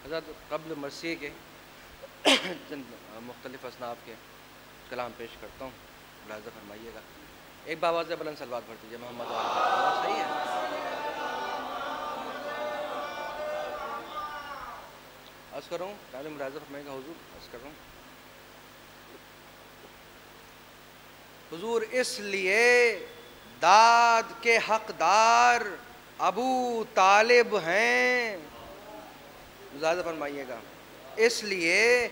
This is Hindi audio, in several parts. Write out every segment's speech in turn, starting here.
हज़रत क़ब्ल मसीह के चंद मुख्तलिफ़ असनाफ़ के कलाम पेश करता हूँ, मुलाज़ा फरमाइएगा। एक बावाज़ बुलंद सलवात पढ़ दीजिए मोहम्मद वाले। सही है। अर्ज़ कर रहा हूँ, ताले मुलाज़ा फरमाइएगा हुज़ूर, अर्ज़ कर रहा हूँ। हुज़ूर इसलिए दाद के हक़दार अबू तालिब हैं, मुलाज़ा फरमाइएगा। इसलिए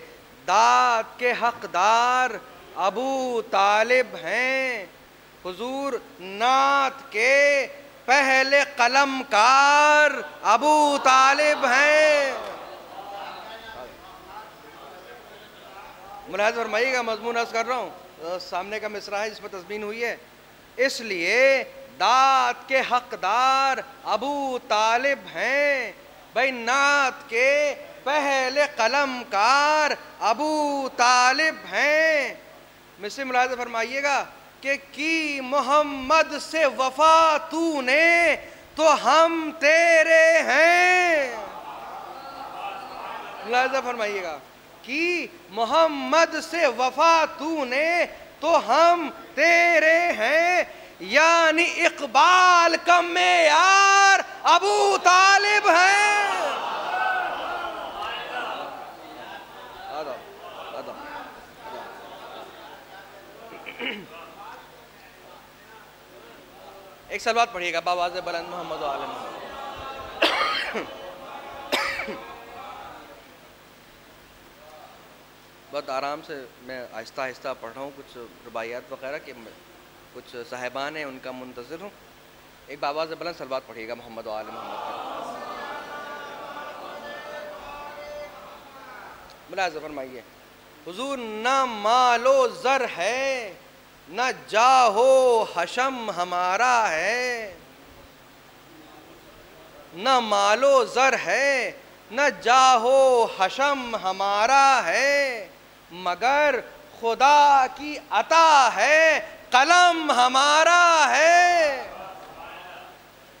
दाद के हक़दार अबू तालिब हैं, हुज़ूर नात के पहले कलमकार अबू तालिब हैं। मुलाज़ा फरमाइएगा, मज़मून अर्ज़ कर रहा हूँ, सामने का मिसरा है जिस पर तस्मीन हुई है। इसलिए दाद के हक़दार अबू तालिब हैं, भाई नात के पहले कलमकार अबू तालिब हैं। मिस्र मुलाज़ा फरमाइएगा कि की मोहम्मद से वफ़ा तूने तो हम तेरे हैं। मुलाज़ा फरमाइएगा कि मोहम्मद से वफ़ा तूने तो हम तेरे हैं, यानी इक़बाल का मेयार अबू तालिब हैं। एक सलवात पढ़िएगा बावाज़ बुलंद मोहम्मद वाले मोहम्मद। बहुत आराम से मैं आहिस्ता आहिस्ता पढ़ रहा हूँ, कुछ रुबाइयात वगैरह के कुछ साहिबान हैं उनका मुंतज़िर हूँ। एक बावाज़ बुलंद सलवात पढ़िएगा मोहम्मद वाले मोहम्मद। मुलाज़ा फरमाइए, हुज़ूर न मालो ज़र है न जाहो हशम हमारा है, न मालो ज़र है न जाहो हशम हमारा है, मगर खुदा की अता है कलम हमारा है।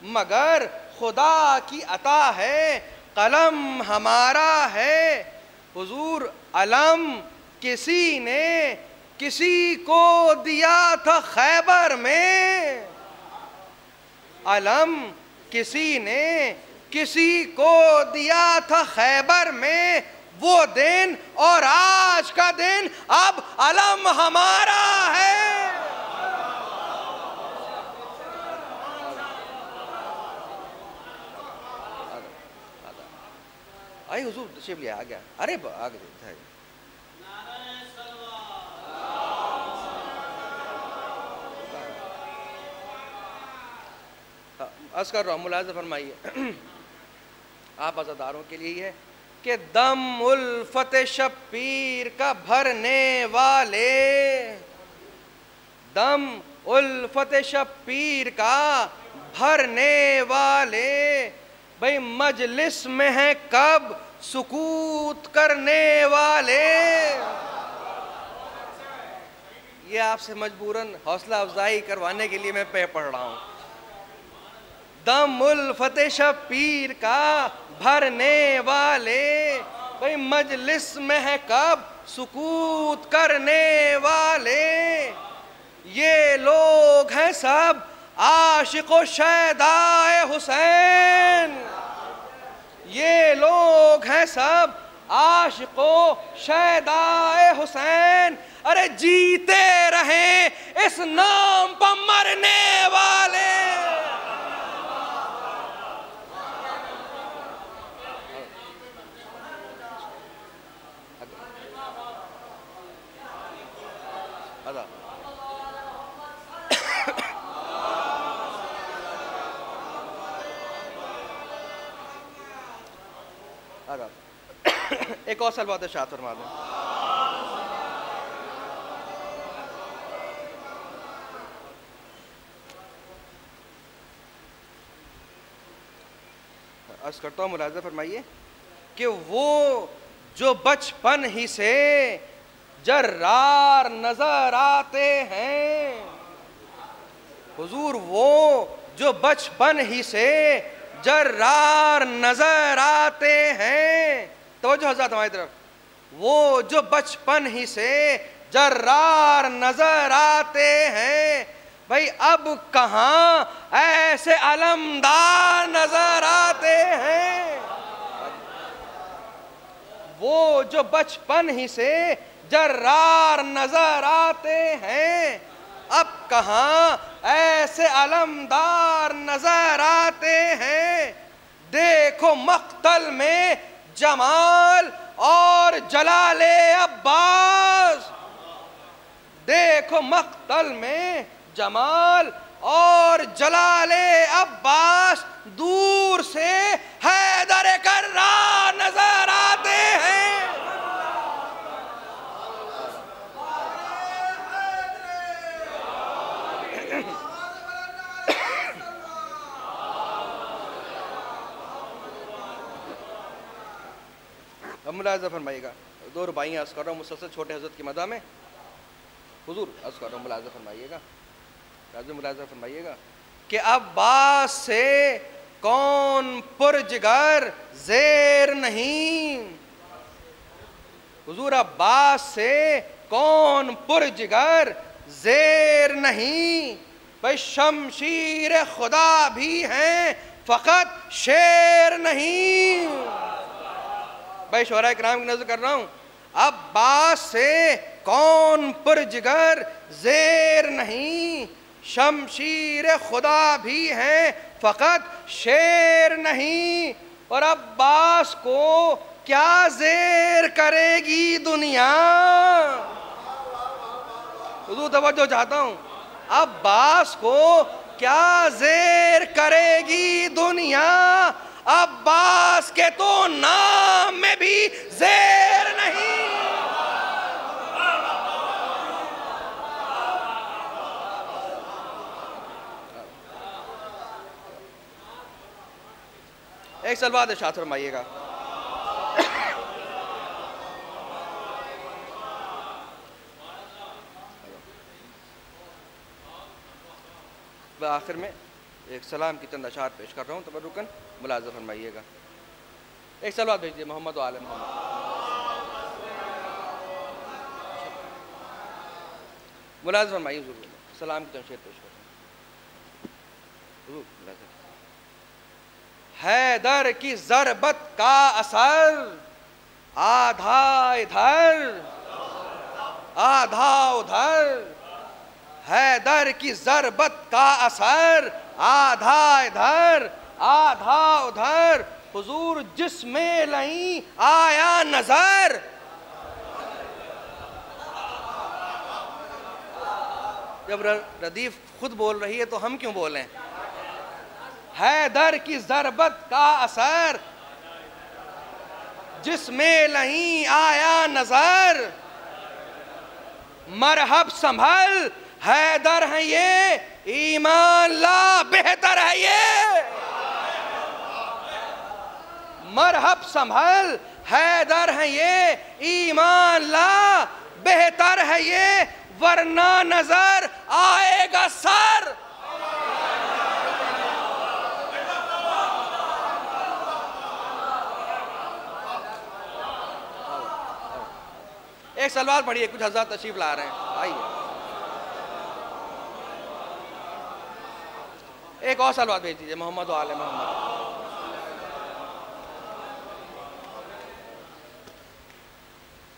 मगर खुदा की अता है कलम हमारा है, हुज़ूर अलम किसी ने किसी को दिया था खैबर में। अलम किसी ने किसी को दिया था खैबर में, वो दिन और आज का दिन अब अलम हमारा है। आई हुजूर तशरीफ ले आ गया। अरे आ गए। अर्ज़ कर रहा हूँ, मुलाज़ा फरमाइए। आप अज़ादारों के लिए है कि दम उल्फत शब्बीर का भरने वाले, दम उल्फत शब्बीर का भरने वाले, भाई मजलिस में है कब सुकूत करने वाले। ये आपसे मजबूरन हौसला अफजाई करवाने के लिए मैं पे पढ़ रहा हूँ। दम उल्फत शब्बीर का भरने वाले, भाई मजलिस में है कब सुकूत करने वाले, ये लोग हैं सब आशिक़ो शैदाए हुसैन। ये लोग हैं सब आशिक़ो शैदाए हुसैन। अरे जीते रहे इस नाम पर मरने वाले। एक और सलवात इरशाद फरमा दें। अर्ज़ करता हूँ, मुलाज़ा फरमाइए कि वो जो बचपन ही से जर्रार नजर आते हैं, हुजूर वो जो बचपन ही से जर्रार नजर आते हैं, तवज्जो हज़रात हमारी तरफ, वो जो बचपन ही से जर्रार नजर आते हैं, भाई अब कहाँ ऐसे अलमदार नजर आते हैं। वो जो बचपन ही से जर्रार नजर आते हैं, अब कहाँ ऐसे अलमदार नजर आते हैं। देखो मक्तल में जमाल और जलाले अब्बास, देखो मक्तल में जमाल और जलाले अब्बास, दूर से हैदर कर्रार नजर आते हैं। अब मुलाज़ा फरमाइएगा, दो रुबाइयाँ अर्ज़ कर रहा हूँ मुसलसल छोटे हज़रत की मदा में, हुजूर अर्ज़ कर रहा हूँ, मुलाज़ा फरमाइएगा, मुलाज़ा फरमाइएगा कि अब्बास से कौन पुरजिगर ज़ेर नहीं, हुजूर अब्बास से कौन पुरजिगर ज़ेर नहीं, भाई शमशीर खुदा भी हैं फ़कत शेर नहीं। भाई शोरा इकराम की नजर कर रहा हूँ, अब्बास से कौन पुरजिगर ज़ेर नहीं, शमशीर खुदा भी हैं फ़कत शेर नहीं। और अब्बास को क्या ज़ेर करेगी दुनिया, हुजूर तवज्जो चाहता हूँ, अब्बास को क्या ज़ेर करेगी दुनिया, अब्बास के तो नाम में भी ज़ेर नहीं। एक सलवात इरशाद फरमाइएगा। आखिर में एक सलाम की चंद अशार पेश कर रहा हूँ, तबरुकन मुलाज़ा फरमाइएगा। एक सलवात भेज दिए मोहम्मद आले मोहम्मद। मुलाज़ा फरमाइए, ज़रूर सलाम की चंद शेर पेश कर रहा हूँ। हैदर की ज़रबत का असर आधा इधर आधा उधर, हैदर की ज़रबत का असर आधा इधर आधा उधर, हुजूर जिसमें नहीं आया नजर। जब रदीफ खुद बोल रही है तो हम क्यों बोलें। हैदर की ज़रबत का असर जिसमें नहीं आया नजर, मरहब संभल हैदर है ये, ईमान ला बेहतर है ये। मरहब संभल हैदर है ये, ईमान ला बेहतर है ये, वरना नजर आएगा सर। एक सलवार पढ़िए, कुछ हज़रात तशरीफ ला रहे हैं, आइए। एक और सलवात भेज दीजिए मोहम्मद आले मोहम्मद।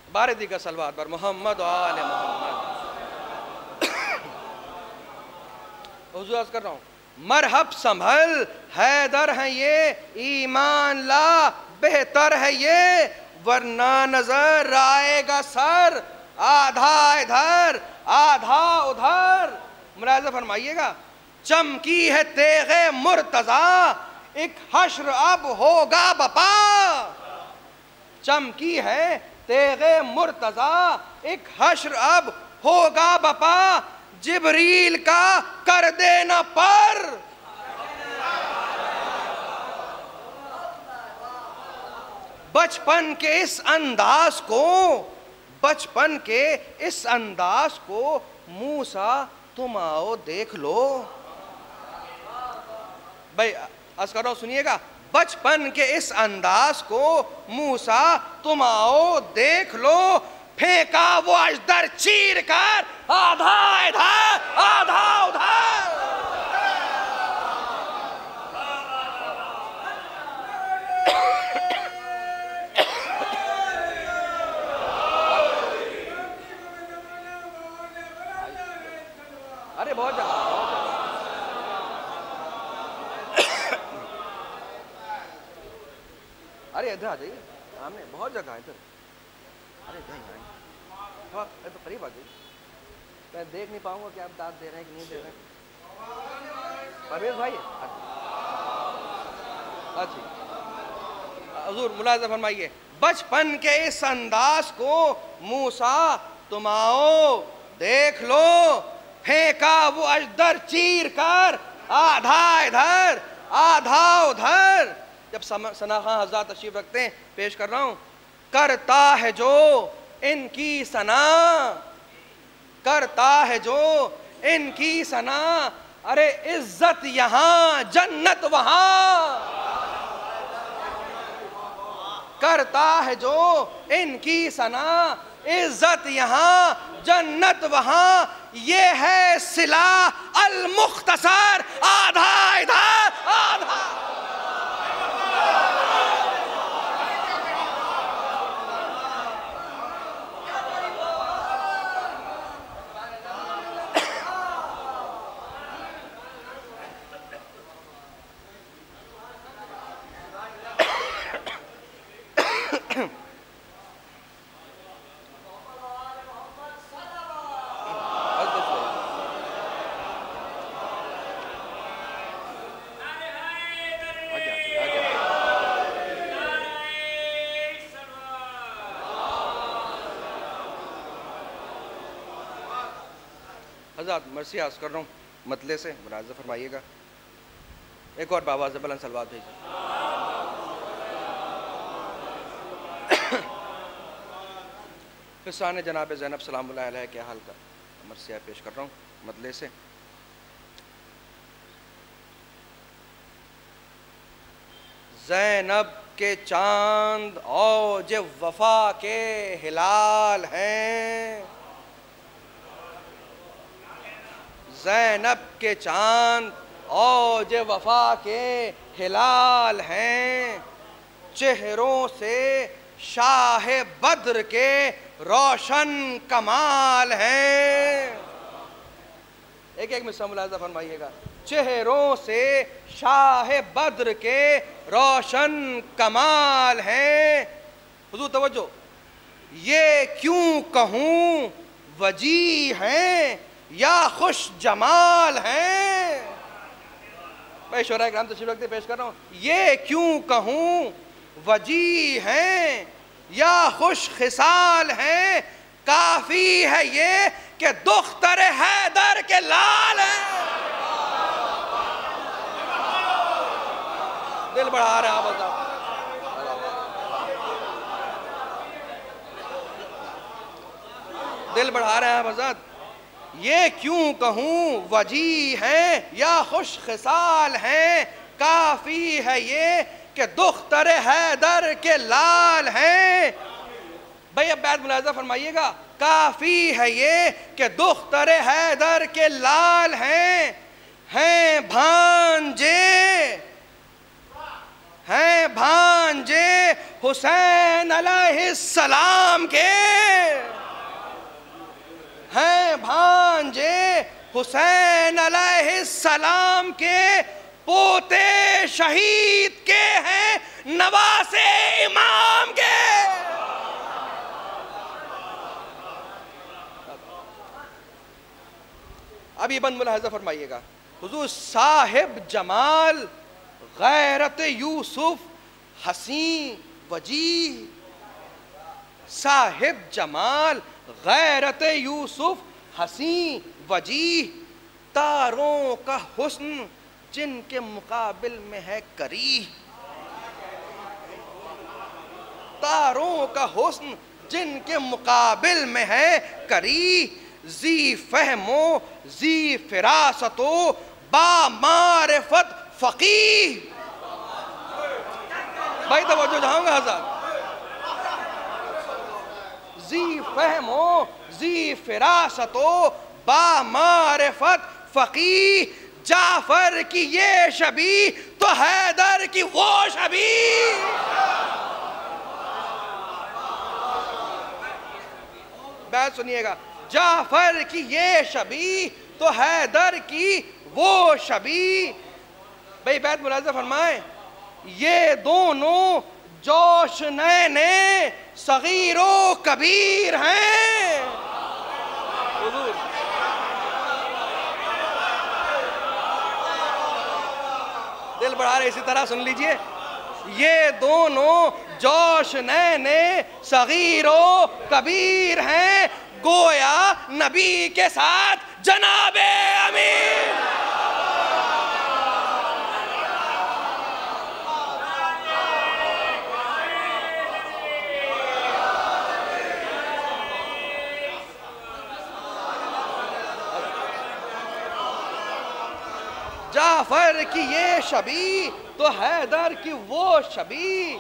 बारदी का सलवात पर मोहम्मद आले मोहम्मद। हुजूर अर्ज़ कर रहा हूँ, मरहब संभल हैदर है ये, ईमान ला बेहतर है ये, वरना नजर आएगा सर आधा इधर आधा उधर। मुलाज़ा फरमाइएगा, चमकी है तेगे मुर्तज़ा, एक हश्र अब होगा बपा। चमकी है तेगे मुर्तज़ा, एक हश्र अब होगा बपा, जिब्रील का कर देना पर। बचपन के इस अंदाज को, बचपन के इस अंदाज को मूसा तुम आओ देख लो। भाई अर्ज़ कर रहा हूं, सुनिएगा, बचपन के इस अंदाज को मूसा तुम आओ देख लो, फेंका वो अजदर चीर कर, आधा इधर आधा उधर। अरे बहुत जगह, अरे इधर आ जाइए सामने, बहुत जगह है इधर। अरे इधर तो करीब आ जाइए, मैं देख नहीं पाऊंगा कि आप दाद दे रहे हैं कि नहीं दे रहे हैं। परवेज भाई, अच्छा हुजूर मुलाज़ा फरमाइए, बचपन के इस अंदाज को मूसा तुम आओ देख लो, फेंका वो अजदर चीर कर, आधा इधर आधा उधर। जब सना खां हज़रत तशरीफ रखते हैं, पेश कर रहा हूं, करता है जो इनकी सना, करता है जो इनकी सना, अरे इज्जत यहां जन्नत वहां। करता है जो इनकी सना, इज्जत यहां जन्नत वहां, ये है सिला अल मुख्तसर, आधा इधर आधा। हज़रत मर्सी आस कर रहा हूँ मतले से, मुलाज़ा फरमाइएगा। एक और बाबा से बुलंद सलवात भेजिए। फिसान जनाब ज़ैनब सलामुल्लाह अलैहा के हाल का मर्सिया पेश कर रहा हूँ मतले से। ज़ैनब के चांद औज वफा के हिलाल हैं, ज़ैनब के चांद औज वफा के हिलाल हैं, चेहरों से शाह बद्र के रोशन कमाल हैं। एक एक मिसरा मुलाज़ा फरमाइएगा। चेहरों से शाह बद्र के रोशन कमाल हैं। हुजूर तवज्जो, ये क्यों कहूँ वजी हैं या खुश जमाल हैं। मैं शोरा इकराम तशरीफ रखते पेश कर रहा हूँ। ये क्यों कहूँ वजी हैं या खुश खिसाल हैं, काफी है ये कि दुख्तर हैदर के लाल हैं। दिल बढ़ा रहे हैं आप, दिल बढ़ा रहे हैं आप आजाद। ये क्यों कहूँ वजी हैं या खुश खिसाल हैं, काफी है ये कि दुख्तर हैदर के लाल हैं। भाई अब बात मुलाज़ा फरमाइएगा। काफी है ये कि दुख्तर हैदर के लाल हैं भांजे हुसैन अलैहिस्सलाम के, हैं भांजे हुसैन अलैहिस्सलाम के, पोते शहीद के हैं नवासे इमाम के। अब ये बंद मुलाहज़ा फरमाइएगा। हुजूर साहिब जमाल गैरत यूसुफ हसी वजी, साहिब जमाल गैरत यूसुफ हसी वजी, तारों का हुस्न जिनके मुकाबिल में है करी, तारों का हुस्न जिनके मुकाबिल में है करी, जी फहमो जी फिरासतो बा मारिफत फकीह। भाई तवज्जो चाहूंगा हज़रत। जी फहमो जी फिरासतो बा मारिफत फकीह, जाफर की ये शबी तो हैदर की वो शबी। बात सुनिएगा, जाफर की ये शबी तो हैदर की वो शबी। भाई बैत मुलाज़ा फरमाए, ये दोनों जोश नैने सगीरो कबीर हैं। दिल बढ़ा रहे, इसी तरह सुन लीजिए, ये दोनों जोश नैने सगीरो कबीर हैं, गोया नबी के साथ जनाबे अमीर। जाफर की ये शबी तो हैदर की वो शबी,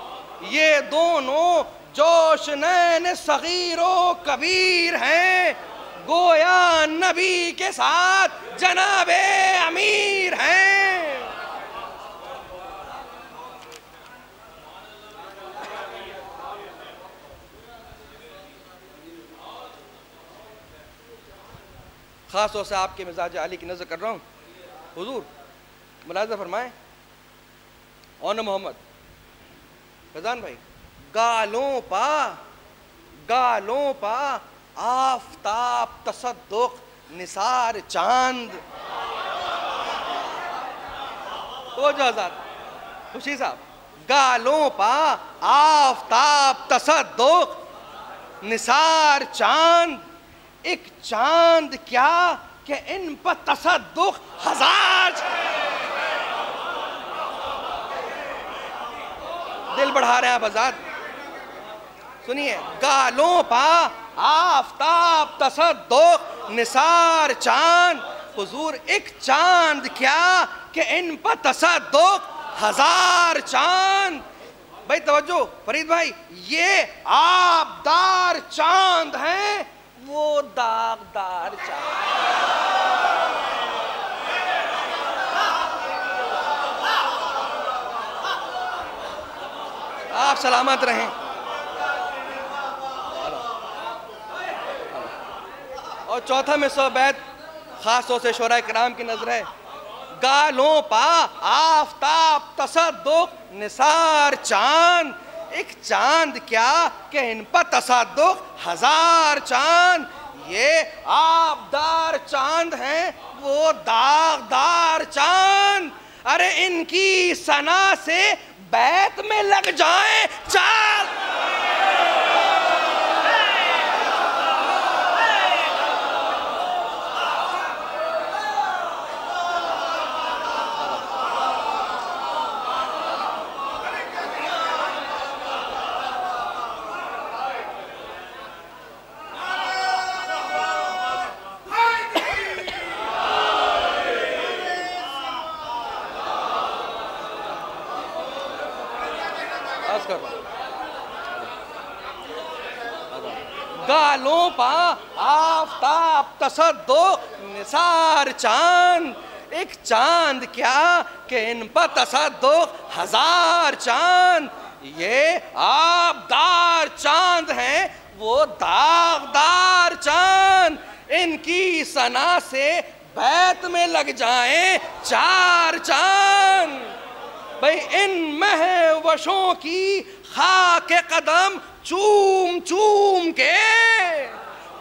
ये दोनों जोश नैन सगीरो कबीर हैं, गोया नबी के साथ जनाबे अमीर हैं। खास तौर से आपके मिजाज आली की नजर कर रहा हूँ हुजूर। मुलाज़ा फरमाए, ओन मोहम्मद फैजान भाई, गालों पा आफताब तसद्दुक निसार चांद। तो जो आजाद खुशी साहब, गालों पा आफताब तसद्दुक निसार चांद, एक चांद क्या कि इन पर तसद्दुक हजार। दिल बढ़ा रहे हैं आप आजाद, सुनिए, गालों पा आफताब तसद्दुक निसार चांद, हुजूर एक चांद क्या कि इन पर तसद्दुक हजार चांद। भाई तवज्जो फरीद भाई, ये आबदार चांद हैं, वो दागदार चांद। आप सलामत रहें। और चौथा में बैत खास तौर से शोरा किराम की नजर है, गालों पा आफताब तसद्दुक निसार चांद, एक चांद क्या कि इन पर तसद्दुक हजार चांद, ये आबदार चांद हैं, वो दागदार चांद। अरे इनकी सना से बैत में लग जाए चार। गालों पा आफताब तसद्दुक निसार चांद, एक चांद क्या कि इन पर तसद्दुक हजार चांद, ये आबदार चांद हैं, वो दागदार चांद। इनकी सना से बैत में लग जाएं चार चांद। भाई इन महवशों की खाके कदम चूम चूम के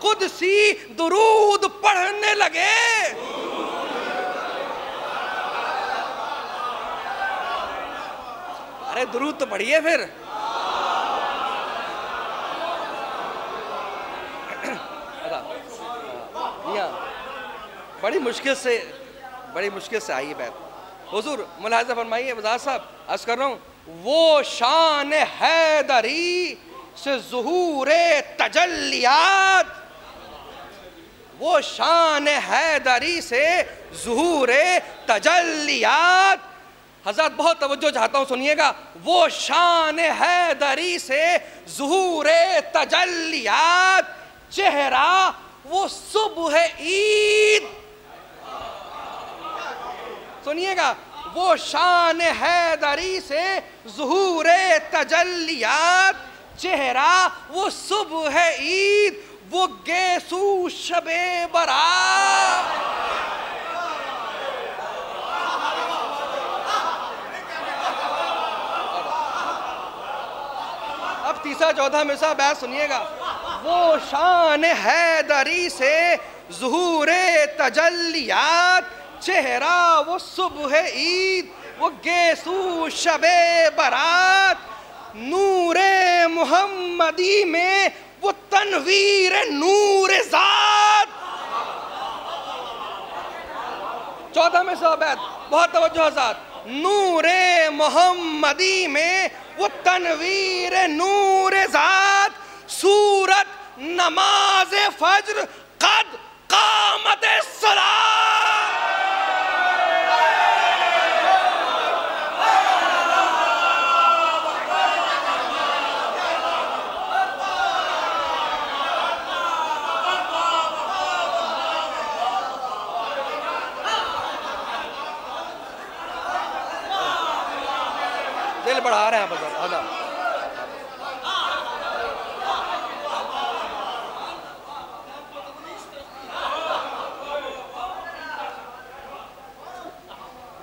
कुदसी दुरूद पढ़ने लगे। अरे दुरूद तो पढ़िए फिर। बड़ी मुश्किल से आई बात। हुजूर मुलाहिज़ा फरमाइए वज़ार साहब, अर्ज़ कर रहा हूँ, वो शान हैदरी से ज़ुहूरे तजल्लियात, वो शान हैदरी से ज़ुहूरे तजल्लियात, हज़रत बहुत तवज्जो चाहता हूँ, सुनिएगा। वो शान हैदरी से ज़ुहूरे तजल्लियात, चेहरा वो सुबह ईद। सुनिएगा, वो शान हैदरी से ज़ुहूरे तजल्लियात, चेहरा वो सुबह ईद, वो गेसू शबे बरात। अब तीसरा चौथा मिसरा बैत सुनिएगा। वो शान हैदरी से ज़ुहूरे तजल्लियात, चेहरा वो सुबह ईद, वो गेसू शबे बरात, नूरे मुहम्मदी में वो तनवीर नूर ज़ात। चौथा में साहब बहुत तवज्जो हज़रत। नूरे मुहम्मदी में वो तनवीर नूर ज़ात, सूरत नमाज फज्र कद कामत सलात। दिल बढ़ा रहे हैं आप।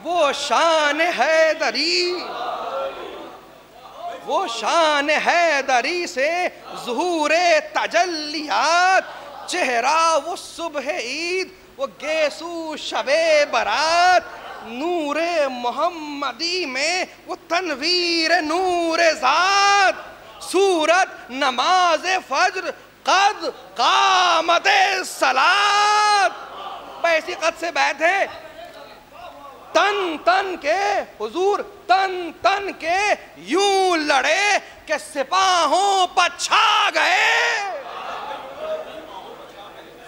वो शान हैदरी, वो शान हैदरी से ज़ुहूरे तजल्लियात, चेहरा वो सुबह ईद, वो गेसू शबे बरात, नूरे मोहम्मदी में वो तनवीर नूर ज़ात, सूरत नमाज फज्र कद कामत सलात। ऐसी कद से बैत है, तन तन के हुजूर तन तन के यूं लड़े कि सिपाहों पर छा गए।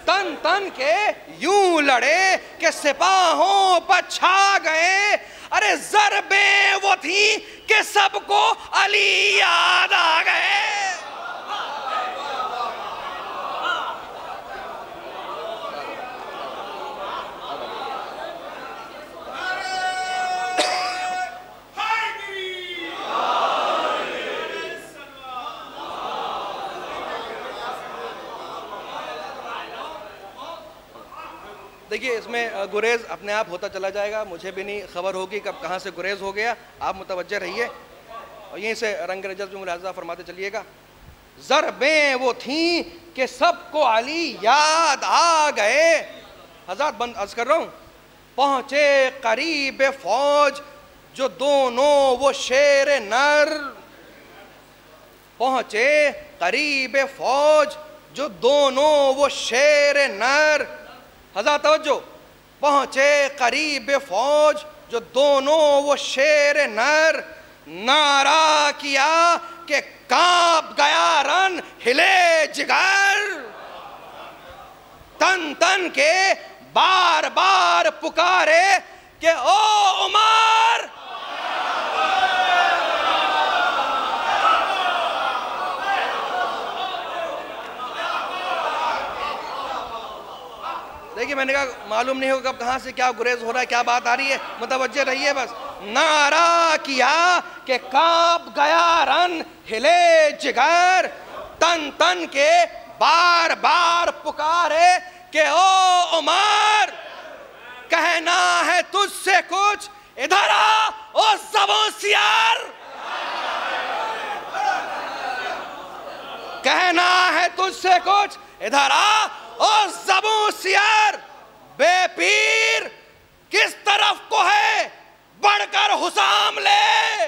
तन तन के यूं लड़े कि सिपाहों पर छा गए। अरे ज़रबे वो थी कि सबको अली याद आ गए। देखिए, इसमें गुरेज अपने आप होता चला जाएगा, मुझे भी नहीं खबर होगी कब कहाँ से गुरेज हो गया। आप मुतवज्जे रहिए और यहीं से रंग रजत में मुलाजा फरमाते चलिएगा। ज़रबें वो थीं कि सबको अली याद आ गए। हज़रत बंद अर्ज़ कर रहा हूँ। पहुँचे करीब फौज जो दोनों वो शेर नर, पहुँचे करीब फौज जो दोनों वो शेर नर। हज़रत तवज्जो, पहुँचे करीब फौज जो दोनों वो शेर नर, नारा किया कि कांप गया रन हिले जिगर। तन तन के बार बार पुकारे कि ओ उमर। देखिए, मैंने कहा मालूम नहीं होगा कब कहाँ से क्या गुरेज हो रहा है, क्या बात आ रही है, मुतवज्जे रहिए बस। नारा किया कि कांप गया रन हिले जिगर, तन तन के बार बार पुकारे कि ओ उमर, कहना है तुझसे कुछ, इधर आ ओ ज़बोसियार। कहना है तुझसे कुछ, इधर आ ओ ज़बोसियार। बेपीर किस तरफ को है, बढ़कर हुसाम ले।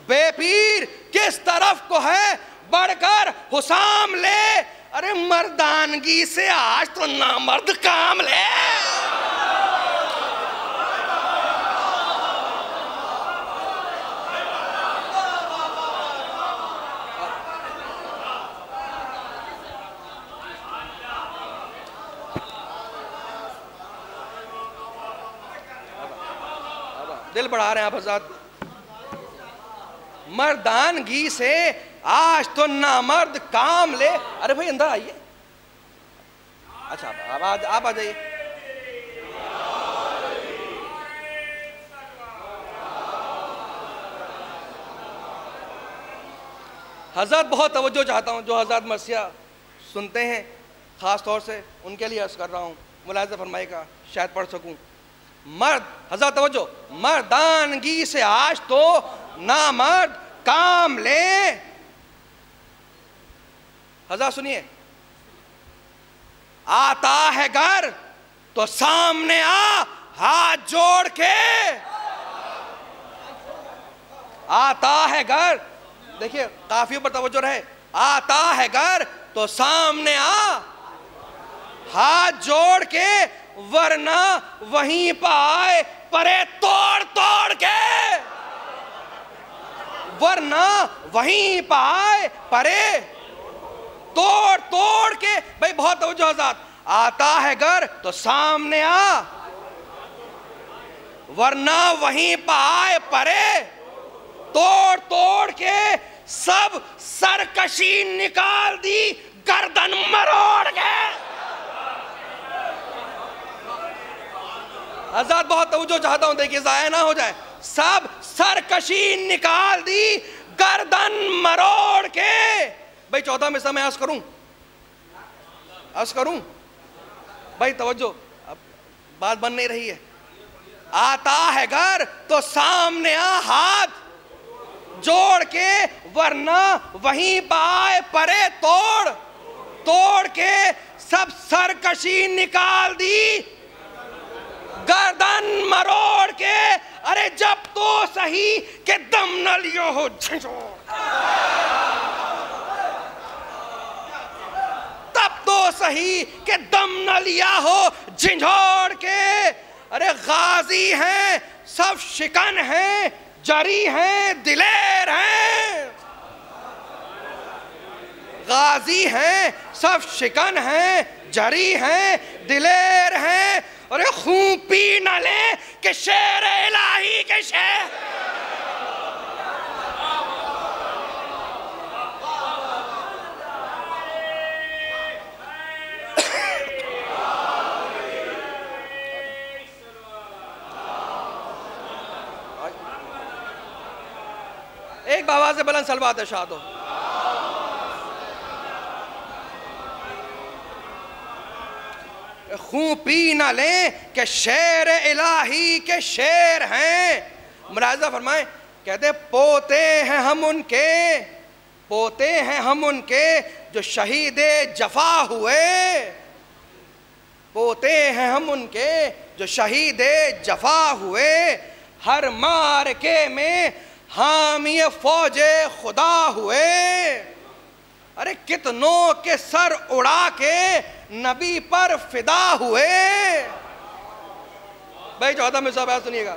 बेपीर किस तरफ को है, बढ़कर हुसाम ले। अरे मर्दानगी से आज तो नामर्द काम ले। दिल बढ़ा रहे हैं आप हज़रात। मर्दानगी से आज तो नामर्द काम ले। अरे भाई अंदर आइए। अच्छा आप आ जाइए। हज़रत बहुत तवज्जो चाहता हूँ, जो हज़रत मसीहा सुनते हैं ख़ास तौर से उनके लिए अर्ज़ कर रहा हूँ, मुलाहिज़ा फरमाइएगा, शायद पढ़ सकूँ। मर्द, हज़रत तवज्जो, मर्दानगी से आज तो नामर्द काम ले। हज़रत सुनिए, आता है घर तो सामने आ हाथ जोड़ के। आता है घर, देखिए काफी ऊपर तवज्जो रहे। आता है घर तो सामने आ हाथ जोड़ के, वरना वहीं पर आए परे तोड़ तोड़ के। वरना वहीं पर आए परे तोड़ तोड़ के। भाई बहुत तवज्जो हज़रात। आता है घर तो सामने आ, वरना वहीं पर आए परे तोड़ तोड़ के। सब सरकशी निकाल दी गर्दन मरोड़ के। हज़रत बहुत तवज्जो चाहता हूं, देखिए ज़ाया ना हो जाए। सब सरकशी निकाल दी गर्दन मरोड़ के। भाई 14 में समय अर्ज़ करूं भाई तवज्जो, अब बात बन नहीं रही है। आता है घर तो सामने आ हाथ जोड़ के, वरना वहीं पाए परे तोड़ तोड़ के। सब सरकशी निकाल दी गर्दन मरोड़ के। अरे जब तो सही के दम न लियो हो झंझोड़, तब तो सही के दम न लिया हो झंझोड़ के। अरे गाजी हैं सब शिकन हैं, जरी हैं दिलेर हैं। गाजी हैं सब शिकन हैं, जरी हैं दिलेर हैं। अरे खून पी न ले कि शेर इलाही के शेर। एक बाबा से बुलंद सलवात इरशाद हो। खून पी ना ले कि शेर इलाही के शेर हैं। मुलाहिज़ा फरमाएं, कहते पोते हैं हम उनके, पोते हैं हम उनके जो शहीदे जफा हुए। पोते हैं हम उनके जो शहीदे जफा हुए। हर मारके में हामी फौजे खुदा हुए। अरे कितनों के सर उड़ा के नबी पर फिदा हुए। भाई 14 में सब सुनिएगा।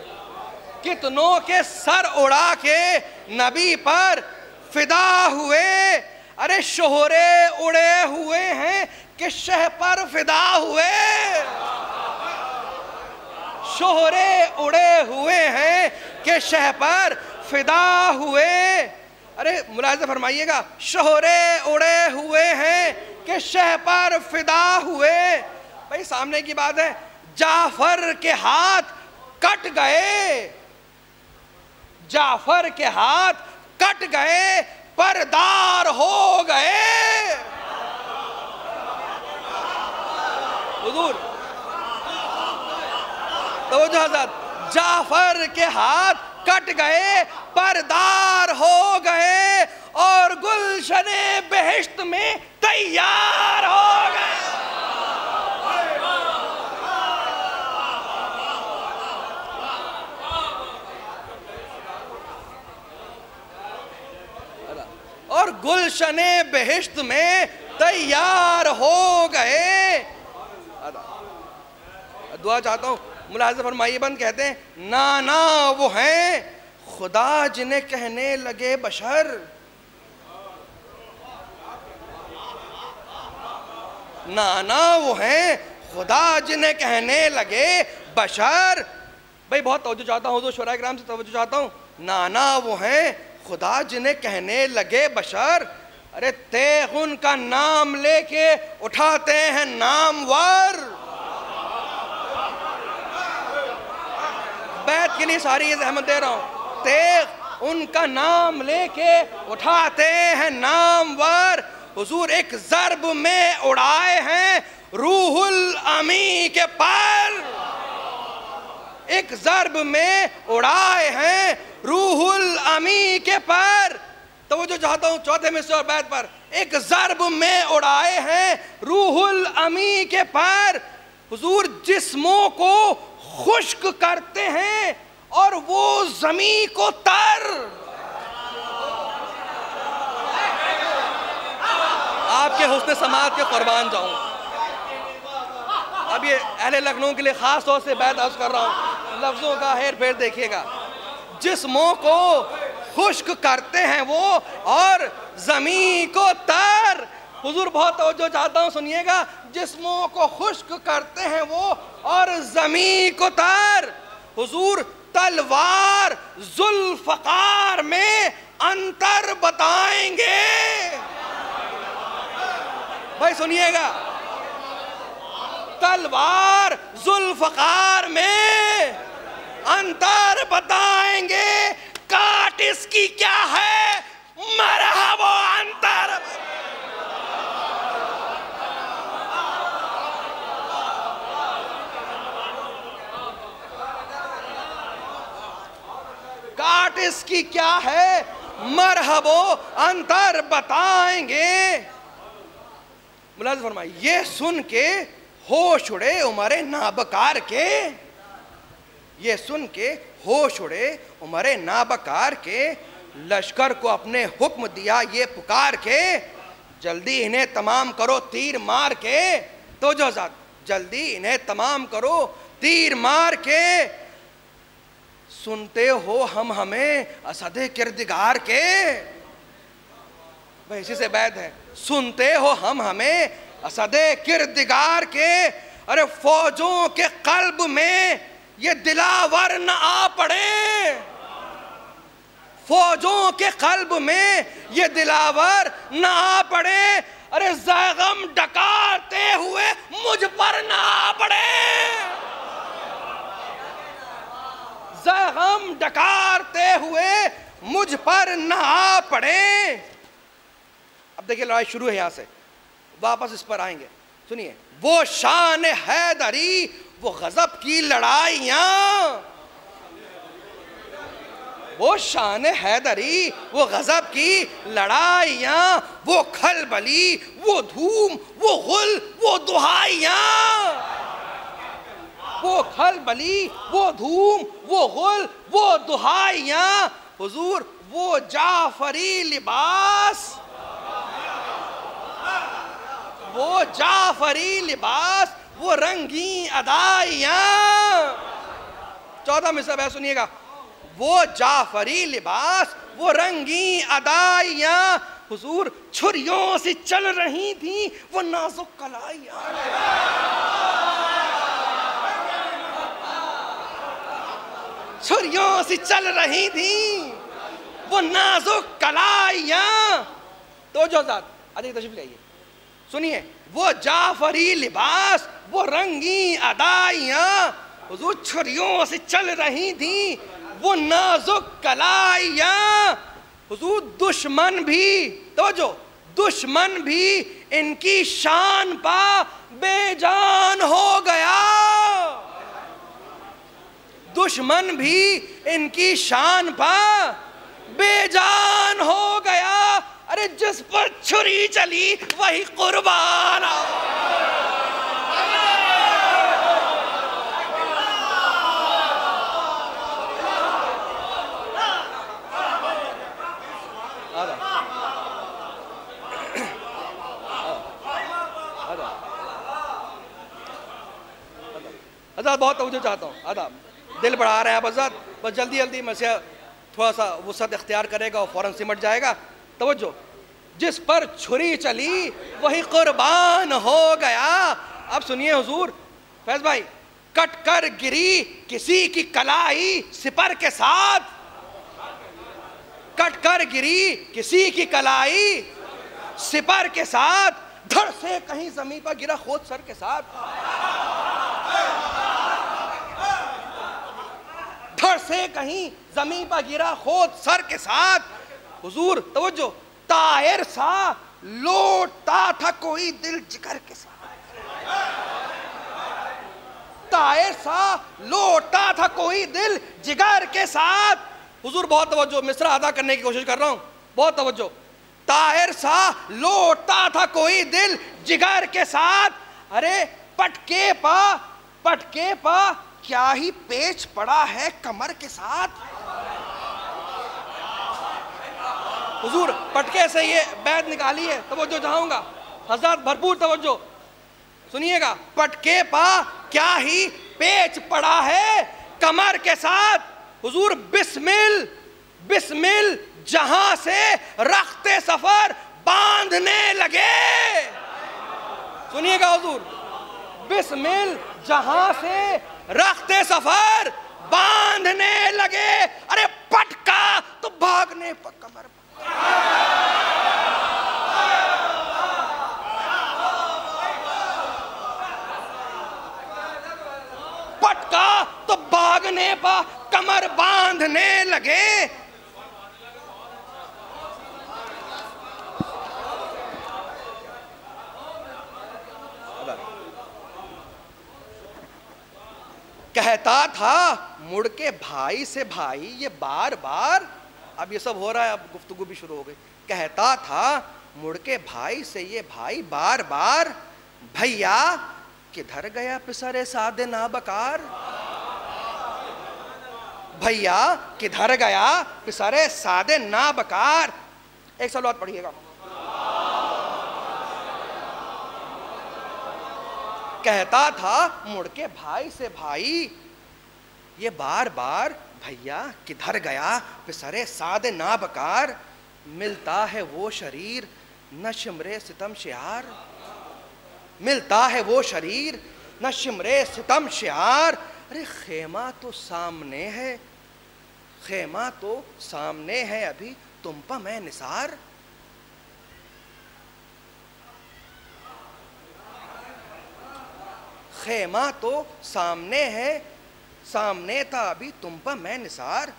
कितनों के सर उड़ा के नबी पर फिदा हुए। अरे शोहरे उड़े हुए हैं कि शह पर फिदा हुए। शोहरे उड़े हुए हैं कि शह पर फिदा हुए। अरे मुलाहिज़ा फरमाइएगा, शोहरे उड़े हुए हैं कि शह पर फिदा हुए। भाई सामने की बात है, जाफर के हाथ कट गए, जाफर के हाथ कट गए, परदार हो गए। हुजूर तो हज़रत, जाफर के हाथ कट गए, परदार हो गए, और गुलशने बेहिश्त में तैयार हो गए। और गुलशने बेहिश्त में तैयार हो गए। दुआ चाहता हूँ, मुलाहिज़ा फरमाइए, बंद कहते हैं, नाना वो हैं खुदा जिन्हें कहने लगे बशर। नाना वो हैं खुदा जिन्हें कहने लगे बशर। भाई बहुत तवज्जो चाहता हूँ, शोराए किराम से तवज्जो चाहता हूँ। नाना वो हैं खुदा जिन्हें कहने लगे बशर, अरे तेग उनका नाम लेके उठाते हैं नामवर। बैत के लिए सारी ये जहमत दे रहा हूँ। तेग उनका नाम लेके उठाते हैं नामवर, हुजूर एक ज़र्ब में उड़ाए हैं रूहुल अमी के पर, एक ज़र्ब में उड़ाए हैं रूहुल अमी के पर। तो वो जो चाहता हूँ चौथे मिसरे और बैत पर, एक ज़र्ब में उड़ाए हैं रूहुल अमी के पर, हुजूर जिस्मों को खुश्क करते हैं और वो ज़मी को तर। आपके हुस्न समात के कुर्बान जाऊं। अब ये अहले लखनऊ के लिए खास तौर से बैत अर्ज कर रहा हूँ, लफ्जों का हेर फेर देखिएगा। जिस्मों को खुश्क करते हैं वो और ज़मी को तर। हुजूर बहुत तवज्जो चाहता हूँ, सुनिएगा। जिस्मों को खुश्क करते हैं वो और ज़मी को तर। हुजूर तलवार जुल्फ़कार में अंतर बताएंगे। भाई सुनिएगा, तलवार जुल्फ़कार में अंतर बताएंगे। काट इसकी क्या है, मरहबो अंतर। काट इसकी क्या है, मरहबो अंतर बताएंगे। मुलाज़ फरमाइए, ये सुन के होश उड़े उमरे नाबकार के, ये सुन के होश उड़े उमरे नाबकार के, लश्कर को अपने हुक्म दिया ये पुकार के, जल्दी इन्हें तमाम करो तीर मार के। तो जो ज़ात, जल्दी इन्हें तमाम करो तीर मार के, सुनते हो हम हमें असदे किरदिगार के। भाई इसी से बैद है, सुनते हो हम हमें असदे किरदिगार के। अरे फौजों के कल्ब में ये दिलावर न आ पड़े, फौजों के कल्ब में ये दिलावर न आ पड़े। अरे ज़ैगम डकारते हुए मुझ पर न आ पड़े, ज़ैगम डकारते हुए मुझ पर न आ पड़े। अब देखिए लड़ाई शुरू है, यहां से वापस इस पर आएंगे। सुनिए, वो शान हैदरी, वो गजब की लड़ाइयां, वो शान हैदरी, वो गजब की लड़ाइयां, वो खलबली, वो धूम, वो गुल, वो दुहाइयां, वो खलबली, वो धूम, वो गुल, वो दुहाइयां। हुजूर वो जाफरी लिबास, वो जाफरी लिबास, वो रंगी अदाइयां। चौथा मिसरा है, सुनिएगा। वो जाफरी लिबास, वो रंगी अदाइयां, हुजूर छुरियों से चल रही थी वो नाजुक कलाइयां। छुरियों से चल रही थी वो नाजुक कलाइयां। तो जो ज़ात आदि तशरीफ ले आइए, सुनिए। वो जाफरी लिबास, वो रंगी अदाइयां, हुजूर छुरियों से चल रही थी वो नाजुक कलाइयां। हुजूर दुश्मन भी, तो जो दुश्मन भी इनकी शान पा बेजान हो गया, दुश्मन भी इनकी शान पा बेजान हो गया। अरे जिस पर छुरी चली वही कुर्बान। आजाद बहुत तवज्जो चाहता हूँ, आदाब दिल बढ़ा रहे हैं आप आजाद, बस जल्दी जल्दी में से थोड़ा सा वसअत इख्तियार करेगा और फौरन सिमट जाएगा। तवज्जो, जिस पर छुरी चली वही कुर्बान हो गया। अब सुनिए हुजूर फैज भाई, कट कर गिरी किसी की कलाई सिपर के साथ, कट कर गिरी किसी की कलाई सिपर के साथ, धड़ से कहीं जमीन पर गिरा खोद सर के साथ, धड़ से कहीं जमीन पर गिरा खोद सर के साथ। हुजूर तवज्जो, तायर सा लौटता था कोई दिल जिगर के साथ, तायर सा लौटता था कोई दिल जिगर के साथ। हुजूर बहुत तवज्जो, मिसरा अदा करने की कोशिश कर रहा हूं, बहुत तवज्जो। तायर सा लौटता था कोई दिल जिगर के साथ, अरे पटके पा क्या ही पेच पड़ा है कमर के साथ। हुजूर पटके से ये बैत निकाली है, तवज्जो चाहूंगा हज़रत, भरपूर तवज्जो सुनिएगा। पटके पा क्या ही पेच पड़ा है कमर के साथ। हुजूर बिस्मिल बिस्मिल जहां से रखते सफर बांधने लगे, सुनिएगा हुजूर, बिस्मिल जहां से रखते सफर बांधने लगे, अरे पटका तो भागने पर कमर, पटका तो भागने पर कमर बांधने लगे। कहता था मुड़ के भाई से भाई, ये बार बार, अब ये सब हो रहा है, अब गुफ्तगू भी शुरू हो गई। कहता था मुड़ के भाई से ये भाई बार बार, भैया किधर गया पिसरे सादे नाबकार, भैया किधर गया पिसरे सादे नाबकार। एक सलवात पढ़िएगा। कहता था मुड़ के भाई से भाई ये बार बार, भैया किधर गया पिसरे सादे नाबकार, मिलता है वो शरीर न शिमरे सितम शियार, मिलता है वो शरीर न शिमरे सितम शियार। अरे खेमा तो सामने है, खेमा तो सामने है, अभी तुम पर मैं निसार, खेमा तो सामने है, सामने था अभी तुम पर मैं निसार।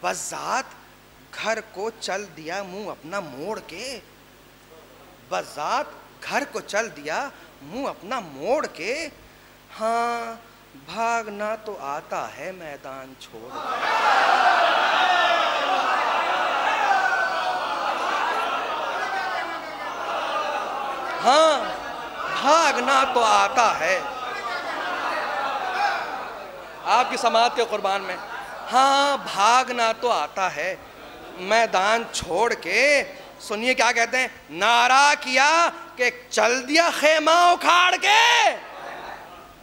बज़ात घर को चल दिया मुंह अपना मोड़ के, बज़ात घर को चल दिया मुंह अपना मोड़ के, हाँ भागना तो आता है मैदान छोड़ के। हाँ भागना तो आता है, आपकी समात के कुर्बान में, हाँ भागना तो आता है मैदान छोड़ के। सुनिए क्या कहते हैं, नारा किया कि चल दिया खेमा उखाड़ के,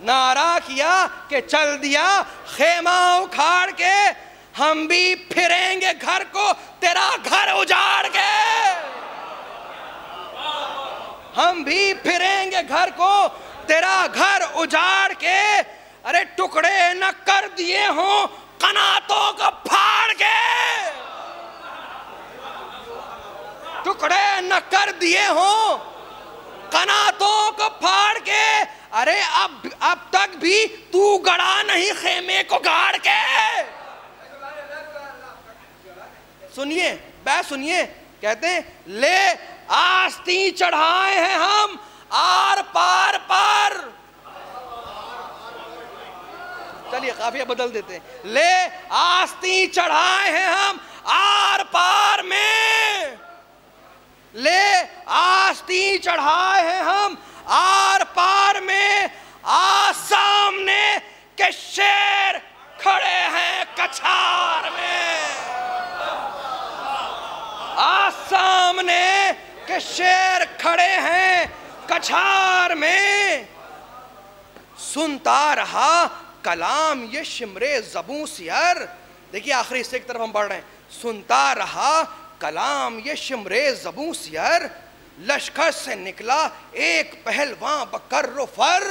नारा किया कि चल दिया खेमा उखाड़ के, हम भी फिरेंगे घर को तेरा घर उजाड़ के, हम भी फिरेंगे घर को तेरा घर उजाड़ के। अरे टुकड़े न कर दिए हों कनातों को फाड़ के, टुकड़े न कर दिए हों कनातों को फाड़ के, अरे अब तक भी तू गड़ा नहीं खेमे को गाड़ के। सुनिए बै सुनिए, कहते हैं ले आस्ती चढ़ाए हैं हम आर पार पर, चलिए काफिया बदल देते हैं, ले आस्ती चढ़ाए हैं हम आर पार में, ले आस्ती चढ़ाए हैं हम आर पार में, आ सामने के शेर खड़े हैं कछार में, आ सामने के शेर खड़े हैं कछार में। सुनता रहा कलाम ये शिमरे ज़बूं सियर, देखिए आखिरी हिस्से की तरफ हम बढ़ रहे हैं। सुनता रहा कलाम ये शिमरे ज़बूं सियर, लश्कर से निकला एक पहलवान बकर्रो फर,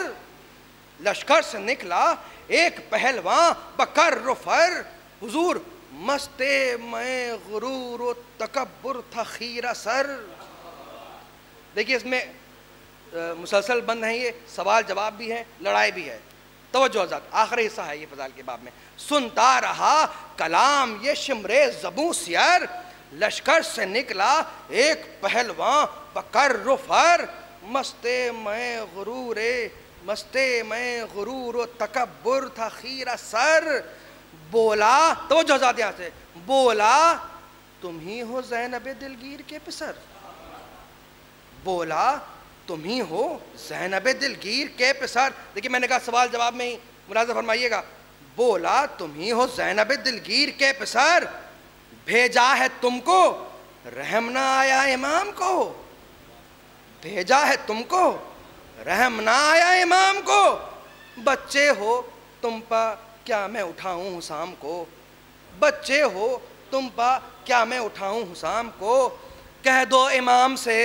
लश्कर से निकला एक पहलवान बकर फर। हुजूर मस्ते मैं गुरूर व तकब्बुर था खीरा सर। देखिए इसमें मुसलसल बंद है, ये सवाल जवाब भी है, लड़ाई भी है। तवज्जो हज़रात, आखिरी हिस्सा है ये फ़ज़ाइल के बाब में। सुनता रहा कलाम ये शिमरे ज़बू सियर, लश्कर से निकला एक पहलवान बकर फर। मस्ते मैं गुरूर तकब्बुर था खीरा सर। बोला, तवज्जो हज़रात यहाँ से, बोला तुम ही हो ज़ैनब दिलगीर के पिसर। बोला तुम ही हो ज़ैनब दिलगीर के पिसर। देखिए मैंने कहा सवाल जवाब में ही मुलाज़ा फरमाइएगा। बोला तुम ही हो ज़ैनब दिलगीर के पिसर, भेजा है तुमको रहम ना आया इमाम को। भेजा है तुमको रहम ना आया इमाम को। बच्चे हो तुम पर क्या मैं उठाऊं हुसाम को। बच्चे हो तुम पर क्या मैं उठाऊं हुसाम को। कह दो इमाम से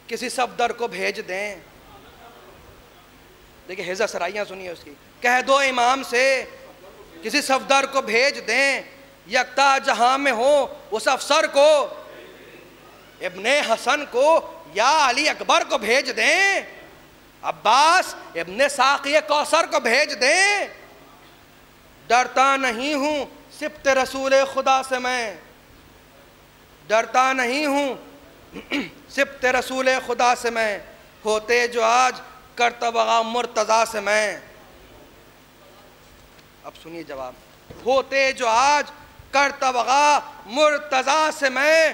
किसी सफदर को भेज दें। देखिए हिज़ा सराइयाँ सुनिए उसकी। कह दो इमाम से किसी सफदर को भेज दें, यकता जहां में हो उस अफसर को। इब्ने हसन को या अली अकबर को भेज दें, अब्बास इब्ने साक़ी कौसर को भेज दें। डरता नहीं हूँ सिफ्त रसूल खुदा से मैं, डरता नहीं हूँ सिफ्त रसूल खुदा से मैं, होते जो आज करता बगा मुर्तज़ा से मैं। अब सुनिए जवाब। होते जो आज करता बगा मुर्तज़ा से मैं,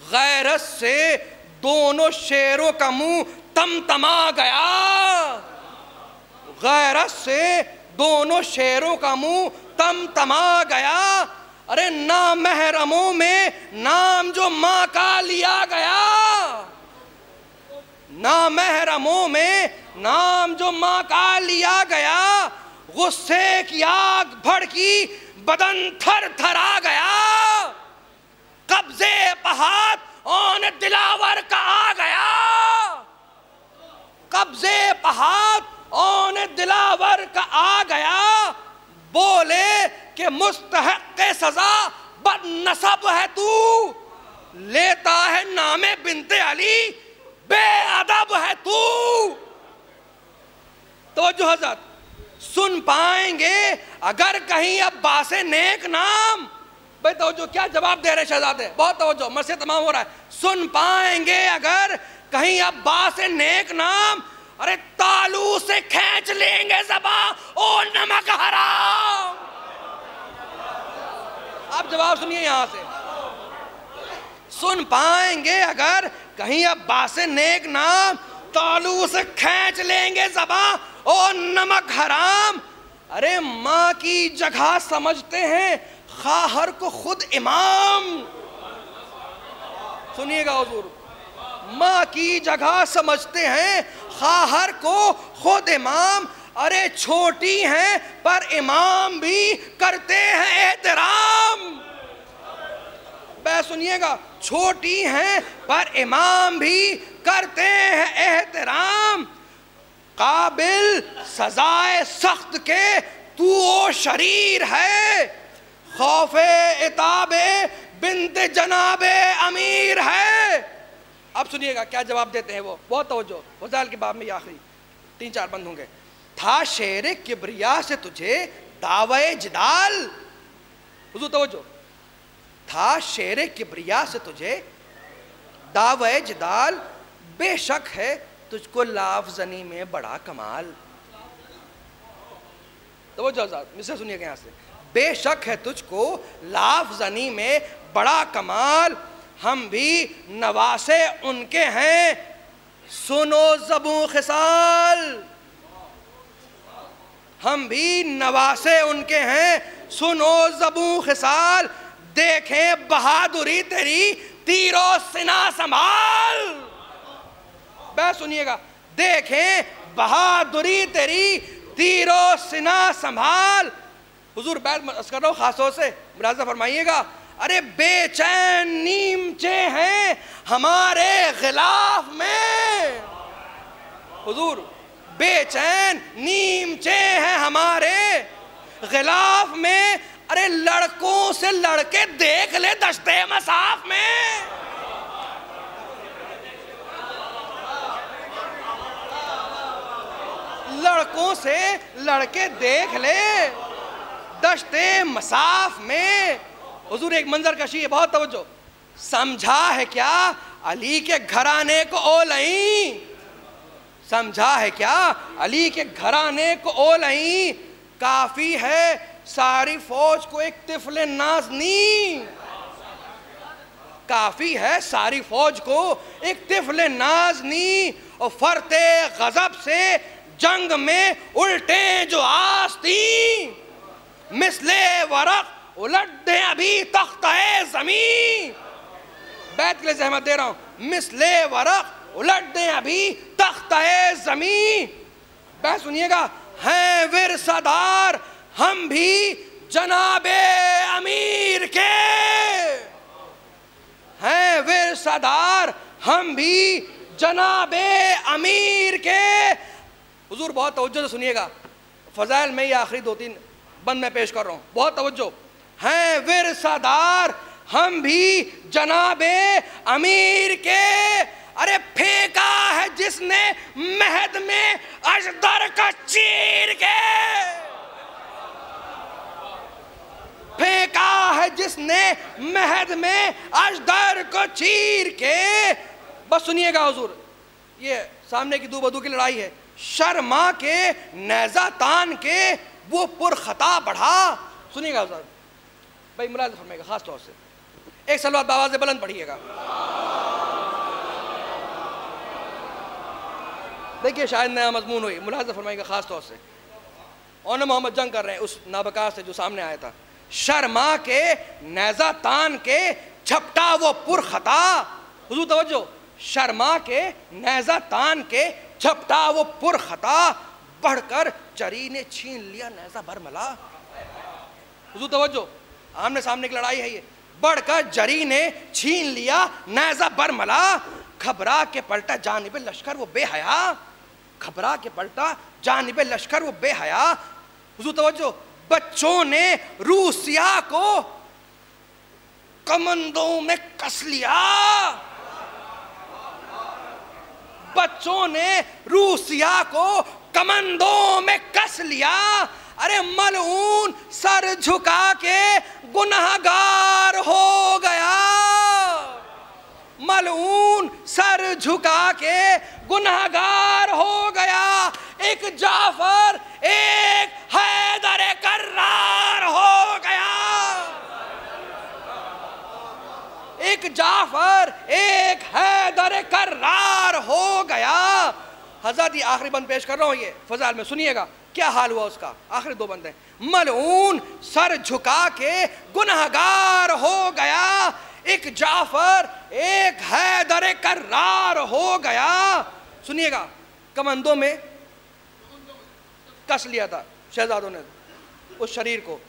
गैरत से दोनों शेरों का मुंह तमतमा गया। गैरत से दोनों शेरों का मुंह तमतमा गया। अरे नामहरमों में नाम जो माँ का लिया गया, नामहरमों में नाम जो माँ का लिया गया। गुस्से की आग भड़की बदन थर थरा गया। कब्जे पहाड़ और दिलावर का आ गया। कब्जे पहाड़ और दिलावर का आ गया। बोले कि मुस्तहक सजा बदनसब है तू, लेता है नामे बिनते अली बेअदब है तू। तो जो हज़रत सुन पाएंगे अगर कहीं अब्बास नेक नाम। भाई तवज्जो, क्या जवाब दे रहे शहजादे, बहुत तवज्जो, मसले तमाम हो रहा है। सुन पाएंगे अगर कहीं अब्बास नेक नाम, अरे तालू से खींच लेंगे ज़बां ओ नमक हराम। आप जवाब सुनिए यहां से। सुन पाएंगे अगर कहीं अब्बास नेक नाम, तालू से खींच लेंगे ज़बां ओ नमक हराम। अरे माँ की जगह समझते हैं खाहर को खुद इमाम। सुनिएगा हुजूर, माँ की जगह समझते हैं खाहर को खुद इमाम। अरे छोटी हैं पर इमाम भी करते हैं एहतराम। बस सुनिएगा, छोटी हैं पर इमाम भी करते हैं एहतराम। काबिल सजाए सख्त के तू ओ शरीर है, खौफे इताबे बिन्ते जनाबे अमीर है। अब सुनिएगा क्या जवाब देते हैं वो, बहुत तवज्जो। फ़ज़ाइल के बाब में ये आखिरी 3-4 बंद होंगे। था शेर किब्रिया से तुझे दावे जिदाल। हुजूर तवज्जो, था शेर किब्रिया से तुझे दावे जिदाल, बेशक है तुझको लाफजनी में बड़ा कमाल। तवज्जो ज़ात मिसे सुनिएगा यहाँ से। बेशक है तुझको लाफजनी में बड़ा कमाल, हम भी नवासे उनके हैं सुनो ज़बू खिसाल। हम भी नवासे उनके हैं सुनो ज़बू खिसाल। देखें बहादुरी तेरी तीरो सिना संभाल। बस सुनिएगा, देखें बहादुरी तेरी तीरो सिना संभाल। हुजूर बैत अर्ज़ कर रहा हूँ खासों से, मुलाज़ा फरमाइएगा। अरे बेचैन नीमचे हैं हमारे खिलाफ में। हुजूर बेचैन नीमचे हैं हमारे गिलाफ में, अरे लड़कों से लड़के देख ले दश्ते मसाफ में। लड़कों से लड़के देख ले दश्ते मसाफ में। हुजूर एक मंजर कशी है, बहुत तवज्जो। समझा है क्या अली के घराने को ओ लई, समझा है क्या अली के घराने को ओ लई, काफी है सारी फौज को एक तिफले नाज़नी, काफी है सारी फौज को एक तिफले नाज़नी, और फरते गजब से जंग में उल्टे जो आस्ती, मिसले वरक उलट दे अभी तख्ते ज़मीं। बैत के लिए ज़हमत दे रहा हूं, मिसले वरक उलट दे अभी तख्ते ज़मीं। बैत सुनिएगा, हैं विरसादार हम भी जनाबे अमीर के, हैं विरसादार हम भी जनाबे अमीर के। हुजूर बहुत तवज्जो से सुनिएगा, फजाइल में ये आखिरी 2-3 बंद मैं पेश कर रहा हूँ, बहुत तवज्जो। हैं विरसादार हम भी जनाबे अमीर के, अरे फेंका है जिसने महद में अजदर का चीर के, फेंका है जिसने महद में अजदर को चीर के। बस सुनिएगा हुजूर, ये सामने की दो बदू की लड़ाई है। शर्मा के नेज़ा तान के वो पुरखता बढ़ा। सुनिएगा हुजूर भाई, मुलाज़ा फरमाइएगा खास तौर से, एक सलवात बावाज़ बुलंद पढ़िएगा। देखिए शायद नया मजमून हुई, मुलाज़ा फरमाइएगा खास तौर से। और मोहम्मद जंग कर रहे हैं उस नाबकार से जो सामने आया था। शर्मा के नेज़ा तान के झपटा वो पुरखता, हुजूर तवज्जो, शर्मा के नेज़ा तान के झपटा वो पुरखता, बढ़कर चरी ने छीन लिया नेज़ा बरमला। हुजूर तवज्जो, आमने सामने की लड़ाई है ये। बढ़कर जरी ने छीन लिया नेज़ा बरमला, घबरा के पलटा जानिबे लश्कर वो बेहया, घबरा के पलटा जानिबे लश्कर वो बेहया। हुजूर तवज्जो, बच्चों ने रूसिया को कमंदों में कस लिया, बच्चों ने रूसिया को कमंदों में कस लिया। अरे मलऊन सर झुका के गुनहगार हो गया, मलऊन सर झुका के गुनहगार हो गया। एक जाफर एक हैदर कर्रार हो गया, एक जाफर एक हैदर कर्रार हो गया। हज़रत ये आखिरी बंद पेश कर रहा हूँ, ये फजाइल में सुनिएगा क्या हाल हुआ उसका। आखिरी 2 बंद हैं। मलऊन सर झुका के गुनहगार हो गया, एक जाफर एक हैदर कर्रार हो गया। सुनिएगा, कमंदों में कस लिया था शहजादों ने उस शरीर को।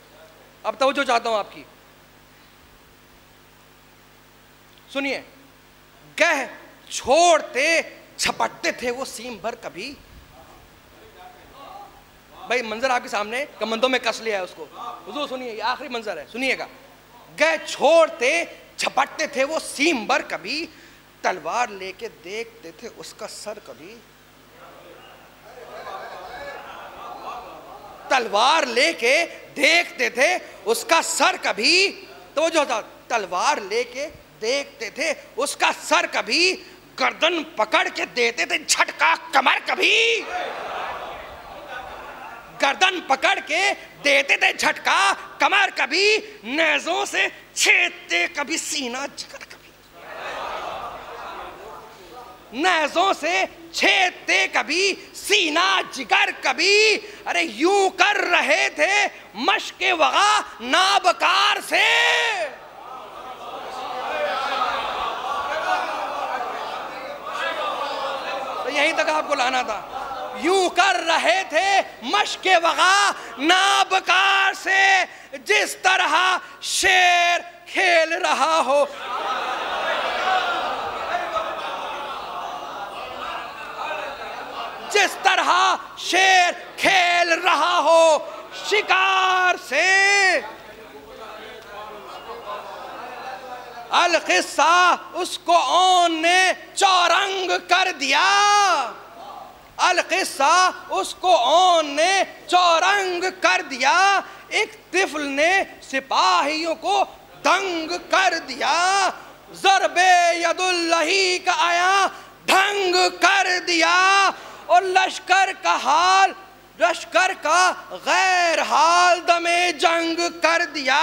अब तवज्जो चाहता हूं आपकी, सुनिए। गह छोड़ते झपटते थे वो सीम भर कभी, भाई मंजर आपके सामने, कमंदों में कस लिया है उसको। हुजूर सुनिए, ये आखिरी मंजर है, सुनिएगा। गए छोड़ते झपटते थे वो सीम भर कभी, तलवार लेके देखते थे उसका सर कभी, तलवार लेके देखते थे उसका सर कभी। तो जो था, तलवार लेके देखते थे उसका सर कभी, गर्दन पकड़ के देते थे झटका कमर कभी, गर्दन पकड़ के देते थे झटका कमर कभी, नेज़ों से छेदते कभी सीना जिगर कभी, नेज़ों से छेदते कभी सीना जिगर कभी। अरे यूं कर रहे थे मशके वगा नाबकार से, तो यहीं तक आपको लाना था। यूं कर रहे थे मशके वगा नाबकार से, जिस तरह शेर खेल रहा हो, जिस तरह तरह शेर खेल रहा हो शिकार से। अल-किस्सा उसको ओन ने चौरंग कर दिया। अल-किस्सा उसको ओन ने चौरंग कर दिया। एक तिफल ने सिपाहियों को दंग कर दिया। ज़रबे यदुल्लाही का आया ढंग कर दिया। और लश्कर का गैर हाल दमे जंग कर दिया।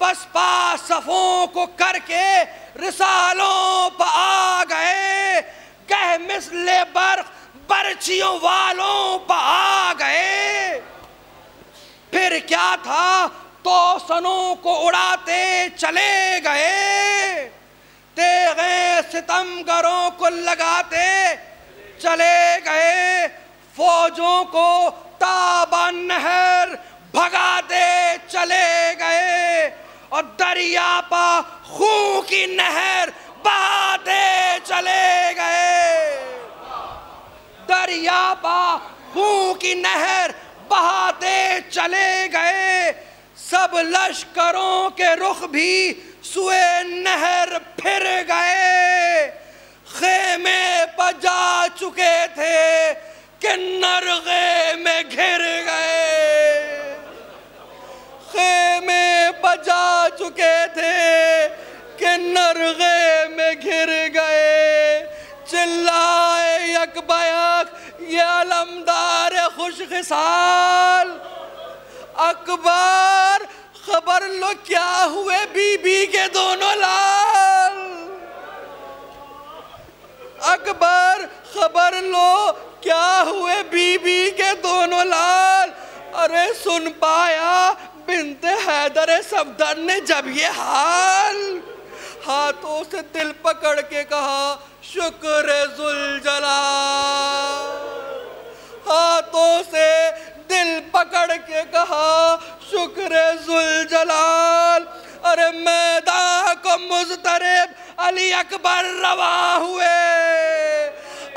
पसपा सफों को करके रिसालों पर आ गए। कह मिसले बर्फ बर्छियों वालों पर आ गए। फिर क्या था तो सनों को उड़ाते चले गए। तेगे सितमगरों को लगाते चले गए। फौजों को ताबा नहर भगाते चले गए। और दरिया पर खून की नहर बहाते चले गए। दरिया पर खून की नहर बहाते चले गए। सब लश्करों के रुख भी सुए नहर फिर गए। खेमे पर जा चुके थे कि नरगे में घिर गए। खेमे पर जा चुके थे कि नरगे में घिर गए। चिल्लाए यकबयक ये अलमदार खुशखिसाल, अकबर खबर लो क्या हुए बीबी के दोनों लाल। अकबर खबर लो क्या हुए बीबी के दोनों लाल। अरे सुन पाया बिन्ते हैदर सफदर ने जब ये हाल। हाथों से दिल पकड़ के कहा शुक्र जुल जलाल। हाथों से दिल पकड़ के कहा शुक्र जुल जलाल। अरे मैदान को मुज़तरिब अली अकबर रवा हुए।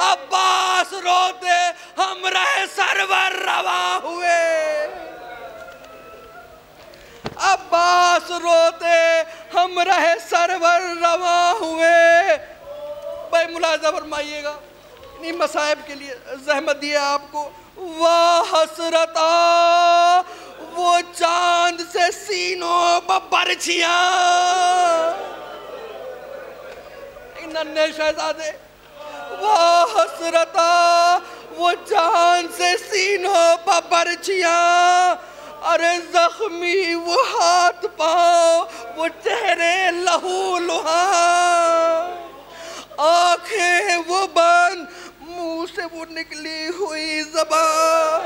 अब्बास रोते हमराह सरवर रवा हुए। अब्बास रोते हमराह सरवर रवा हुए। भाई मुलाज़ा फरमाइएगा, इन्हीं मसाइब के लिए ज़हमत दिया आपको। वाह हसरता वो चांद से सीनों पर बरछियां। नन्हे शहजादे वाह हसरता वो चांद से सीनों पर बरछियां। अरे जख्मी वो हाथ पाँव वो चेहरे लहू लुहान। आंखें वो बंद मुंह से वो निकली हुई ज़बान।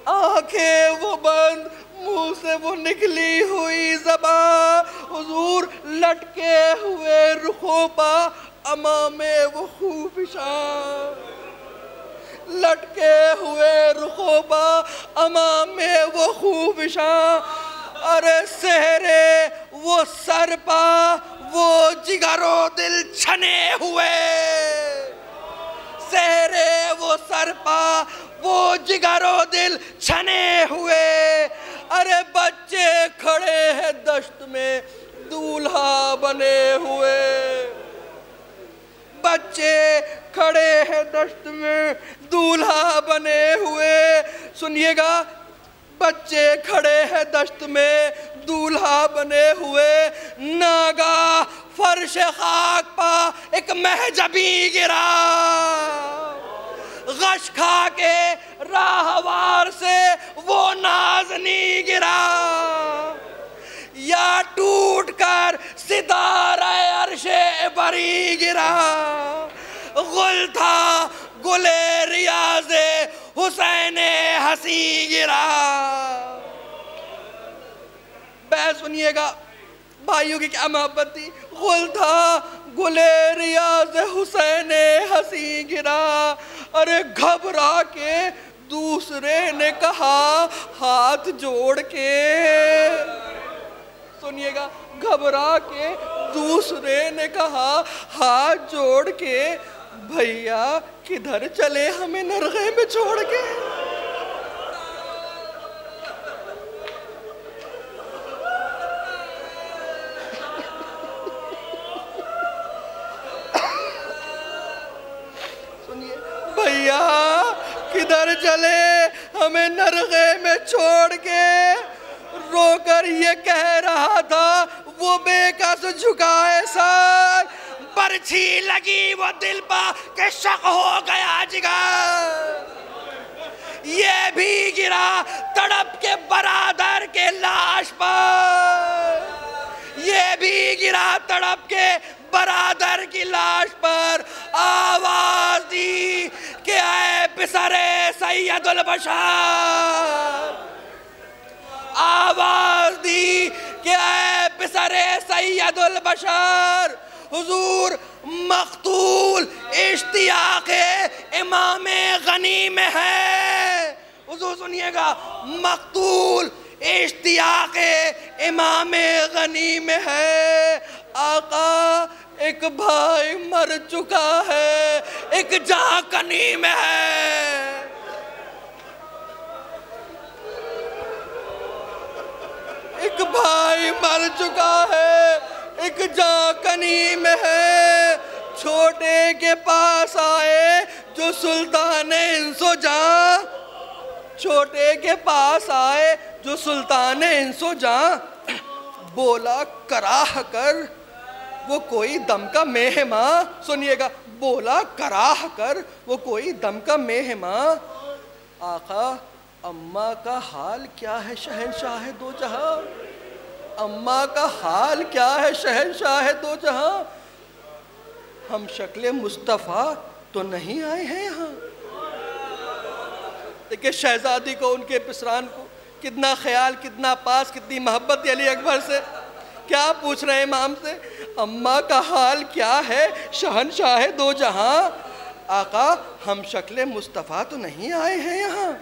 आंखें वो बंद मुंह से वो निकली हुई ज़बान। हुजूर लटके हुए रुखों पर अमामे वो खूफिशान। लटके हुए रुखों पर अमामे वो खूफिशान। अरे सेहरे वो सर पा वो जिगरो दिल छने हुए। सेहरे वो सर पा वो जिगरो दिल छने हुए। अरे बच्चे खड़े हैं दश्त में दूल्हा बने हुए। बच्चे खड़े हैं दश्त में दूल्हा बने हुए। सुनिएगा, बच्चे खड़े हैं दश्त में दूल्हा बने हुए। नागा फर्श खाक पर एक महजबी गिरा। गश खा के राहवार से वो नाज़नी गिरा। या टूट कर सितारा अर्शे बरी गिरा। गुल था गुले रियाज़े हुसैने हसी गिरा। बैठ सुनिएगा भाइयों की क्या मोहब्बत थी। गुल था गुले रियाज़े हुसैने हसी गिरा। अरे घबरा के दूसरे ने कहा हाथ जोड़ के। सुनिएगा, घबरा के दूसरे ने कहा हाथ जोड़ के, भैया किधर चले हमें नरगे में छोड़ के। सुनिए भैया, किधर चले हमें नरगे में छोड़ के। रोकर ये कह रहा था वो बेकस झुकाए सर, बरछी लगी वो दिल पर के शक हो गया जिगर। ये भी गिरा तड़प के बरादर के लाश पर, ये भी गिरा तड़प के बरादर की लाश पर। आवाज दी कि ऐ पिसरे सैयदुल बशर, आवाज दी कि ऐ पिसरे सैयदुल बशर। हुजूर मकतूल इश्तियाक़े इमामे गनी में है। हुजूर सुनिएगा, मकतूल इश्तियाक़े इमामे गनी में है। आका एक भाई मर चुका है, एक जाँ कनी में है। एक भाई मर चुका है, एक जाँ कनी में है। छोटे के पास आए जो सुल्तान इंसो जाँ, छोटे के पास आए जो सुल्तान इंसो जाँ। बोला कराह कर वो कोई दम का मेहमा। सुनिएगा, बोला कराह कर वो कोई दम का मेहमा। आका अम्मा का हाल क्या है शहंशाह दो जहां, अम्मा का हाल क्या है शहंशाह दो जहां। हम शक्ल मुस्तफ़ा तो नहीं आए हैं यहाँ। देखिए शहजादी को, उनके पिसरान को कितना ख्याल, कितना पास, कितनी मोहब्बत अली अकबर से। क्या पूछ रहे हैं इमाम से, अम्मा का हाल क्या है शहंशाह दो जहां। आका हम शक्ल मुस्तफ़ा तो नहीं आए हैं यहाँ।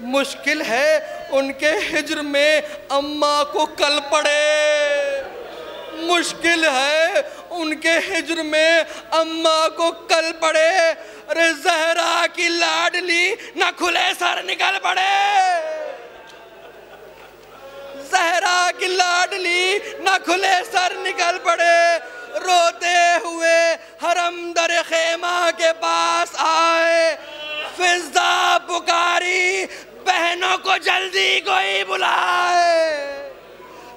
मुश्किल है उनके हिज्र में अम्मा को कल पड़े, मुश्किल है उनके हिज्र में अम्मा को कल पड़े। अरे जहरा की लाडली न खुले सर निकल पड़े, जहरा की लाडली न खुले सर निकल पड़े। रोते हुए हरम दर खेमा के पास आए, फिजा पुकारी बहनों को जल्दी कोई बुलाए।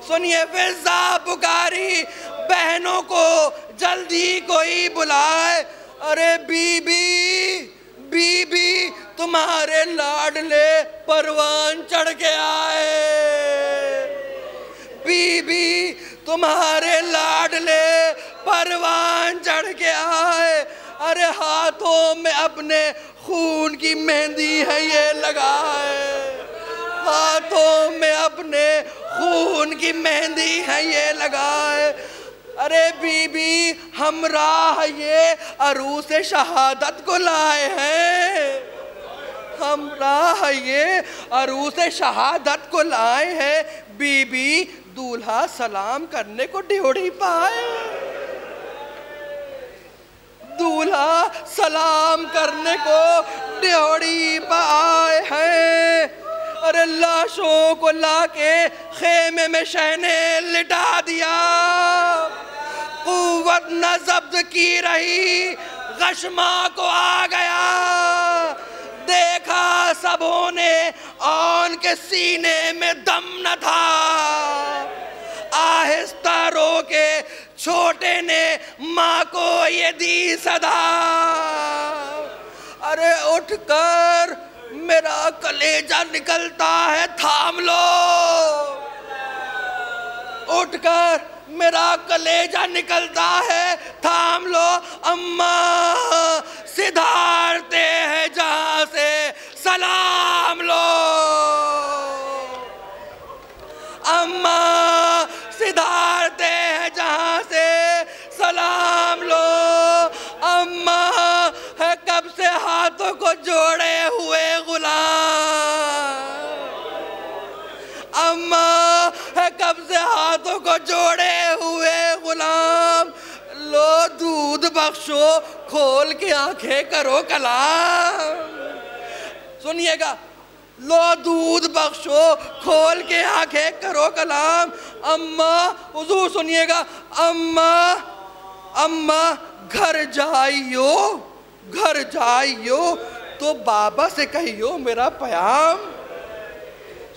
सुनिए, फिजा पुकारी बहनों को जल्दी कोई बुलाए। अरे बीबी बीबी तुम्हारे लाडले परवान चढ़ के आए, बीबी तुम्हारे लाडले परवान चढ़ के आए। अरे हाथों में अपने खून की मेहंदी है ये लगाए, हाथों में अपने खून की मेहंदी है ये लगाए। अरे बीबी हम राह ये अरूस शहादत को लाए हैं, हम राह ये अरूस शहादत को लाए हैं। बीबी दूल्हा सलाम करने को ड्योढ़ी पाए, दूल्हा सलाम करने को ड्योढ़ी पाए हैं। अरे लाशों को लाके खेमे में शहने लिटा दिया, कुव्वत न जब्त की रही गशमा को आ गया। देखा सबों ने और के सीने में दम न था, आहिस्ता रो के छोटे ने माँ को ये दी सदा। अरे उठकर मेरा कलेजा निकलता है थाम लो, उठकर मेरा कलेजा निकलता है थाम लो। अम्मा सिधारते हैं जहां से सलाम लो, अम्मा सिधारते हैं जहां से सलाम लो। अम्मा है कब से हाथों को जोड़े हुए गुलाम, अम्मा है कब से हाथों को जोड़े हुए गुलाम। लो दूध बख्शो खोल के आंखें करो कलाम। सुनिएगा, लो दूध बख्शो, खोल के आंखें करो कलाम। अम्मा, हुजूर सुनिएगा, अम्मा अम्मा घर जाइयो, घर जाइयो तो बाबा से कहियो मेरा प्याम।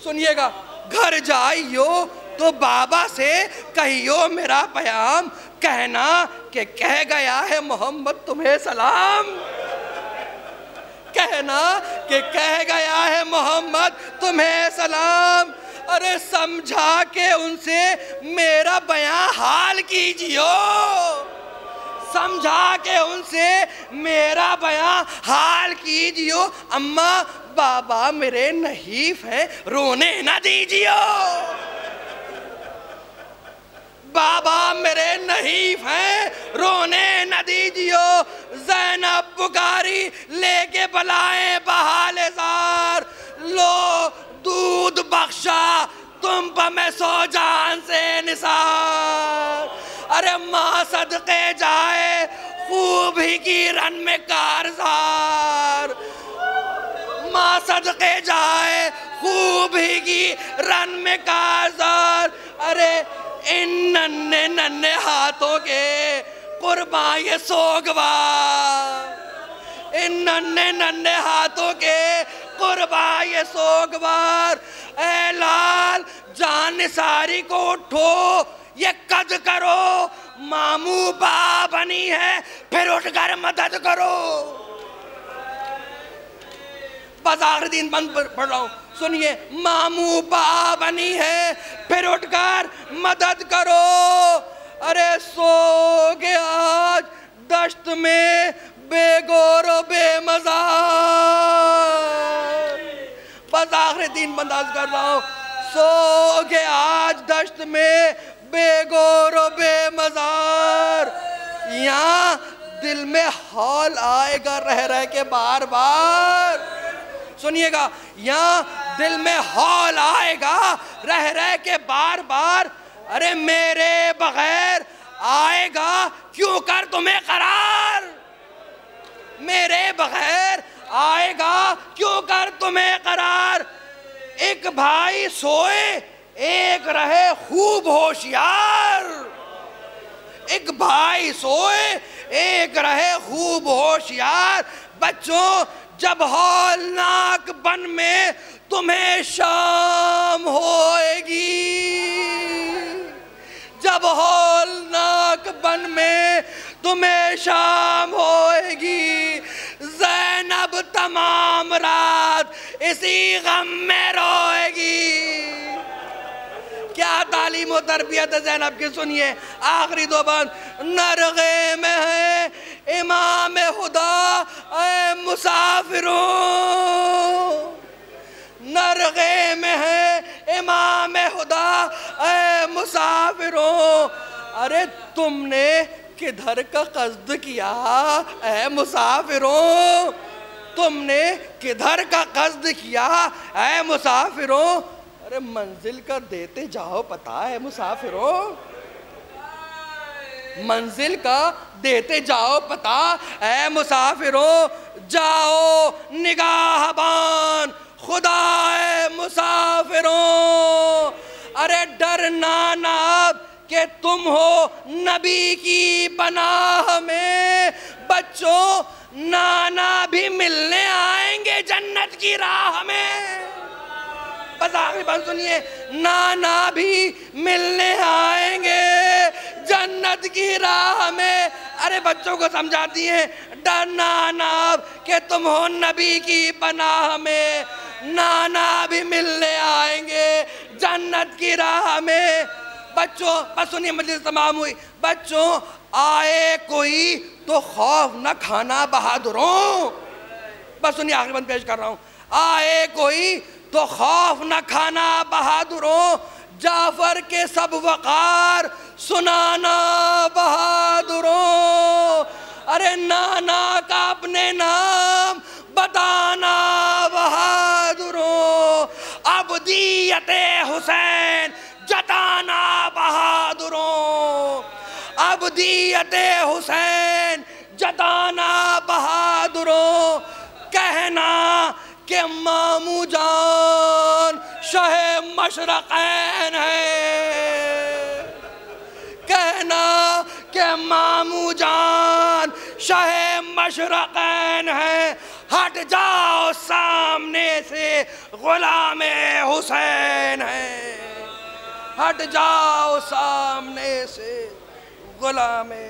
सुनिएगा, घर जाइयो तो बाबा से कहियो मेरा प्याम, कहना कि कह गया है मोहम्मद तुम्हें सलाम, कहना कि कह गया है मोहम्मद तुम्हें सलाम। अरे समझा के उनसे मेरा बयां हाल कीजियो, समझा के उनसे मेरा बयां हाल कीजियो। अम्मा बाबा मेरे नहीफ हैं, रोने न दीजियो, बाबा मेरे नहीफ हैं, रोने न दीजियो। ज़ैनब पुकारी लेके बलाए बहाले ज़ार, लो दूध बख्शा तुम पर मैं सौ जान से निसार। अरे माँ सदके जाए खूब ही की रन में कारज़ार, माँ सदके जाए खूब ही की रन में कारज़ार। अरे इन नन्हे नन्हे हाथों के कुर्बान ये सोगवार, इन नन्हे नन्हे हाथों के कुर्बान ये सोगवार। ऐ लाल जान निसारी को उठो, ये कद करो, मामू बा बनी है फिर उठकर मदद करो। बस आखिरी दिन बंद पढ़ रहा हूँ, सुनिए, मामू बा बनी है फिर उठकर मदद करो। अरे सो गया आज दश्त में बेगौर बेमज़ा, बस आखिरी दिन बंदाज कर रहा हूँ, सो गया आज दश्त में बेगौर बेमज़ार। यहाँ दिल में हौल आएगा रह रह के बार बार। सुनिएगा, यहाँ दिल में हौल आएगा रह रह के बार बार। अरे मेरे बगैर आएगा क्यों कर तुम्हें करार, मेरे बगैर आएगा क्यों कर तुम्हें करार। एक भाई सोए एक रहे खूब होशियार, एक भाई सोए एक रहे खूब होशियार। बच्चों जब हौलनाक बन में तुम्हें शाम होएगी, जब हौलनाक बन में तुम्हें शाम होएगी। ज़ैनब तमाम रात इसी गम में रोएगी। क्या तालीम और तरबियत है ज़ैनब की, सुनिए आखिरी दो बात। नरगे में है इमाम खुदा ऐ मुसाफिरों, नरगे में है इमाम खुदा ऐ मुसाफिरों। अरे तुमने किधर का कस्द किया ऐ मुसाफिरों, तुमने किधर का कस्द किया ऐ मुसाफिरों। अरे मंजिल का देते जाओ पता है मुसाफिरों, मंजिल का देते जाओ पता ऐ मुसाफिरों। जाओ निगाहबान खुदा ऐ मुसाफिरों। अरे डरना ना कि तुम हो नबी की पनाह में। बच्चों नाना भी मिलने आएंगे जन्नत की राह में। बस आखिरी बात सुनिए, नाना भी मिलने आएंगे जन्नत की राह में। अरे बच्चों को समझाती हैं, डरना ना कि तुम हो नबी की पनाह में, नाना भी मिलने आएंगे जन्नत की राह में। बच्चों बस सुनिए, मजलिस तमाम हुई। बच्चों आए कोई तो खौफ न खाना बहादुरों। बस सुनिए आखिरी बंद पेश कर रहा हूँ। आए कोई तो खौफ न खाना बहादुरों। जाफर के सब वकार सुनाना बहादुरों। अरे नाना का अपने नाम बताना बहादुरों। अब्दियते हुसैन जताना बहादुरों। अब्दियते हुसैन जताना मर्दाना बहादुरों कहना कि मामू जान शाहे मशरक़ैन है, कहना कि मामू जान शाहे मशरक़ैन है। हट जाओ सामने से गुलामे हुसैन है, हट जाओ सामने से गुलामे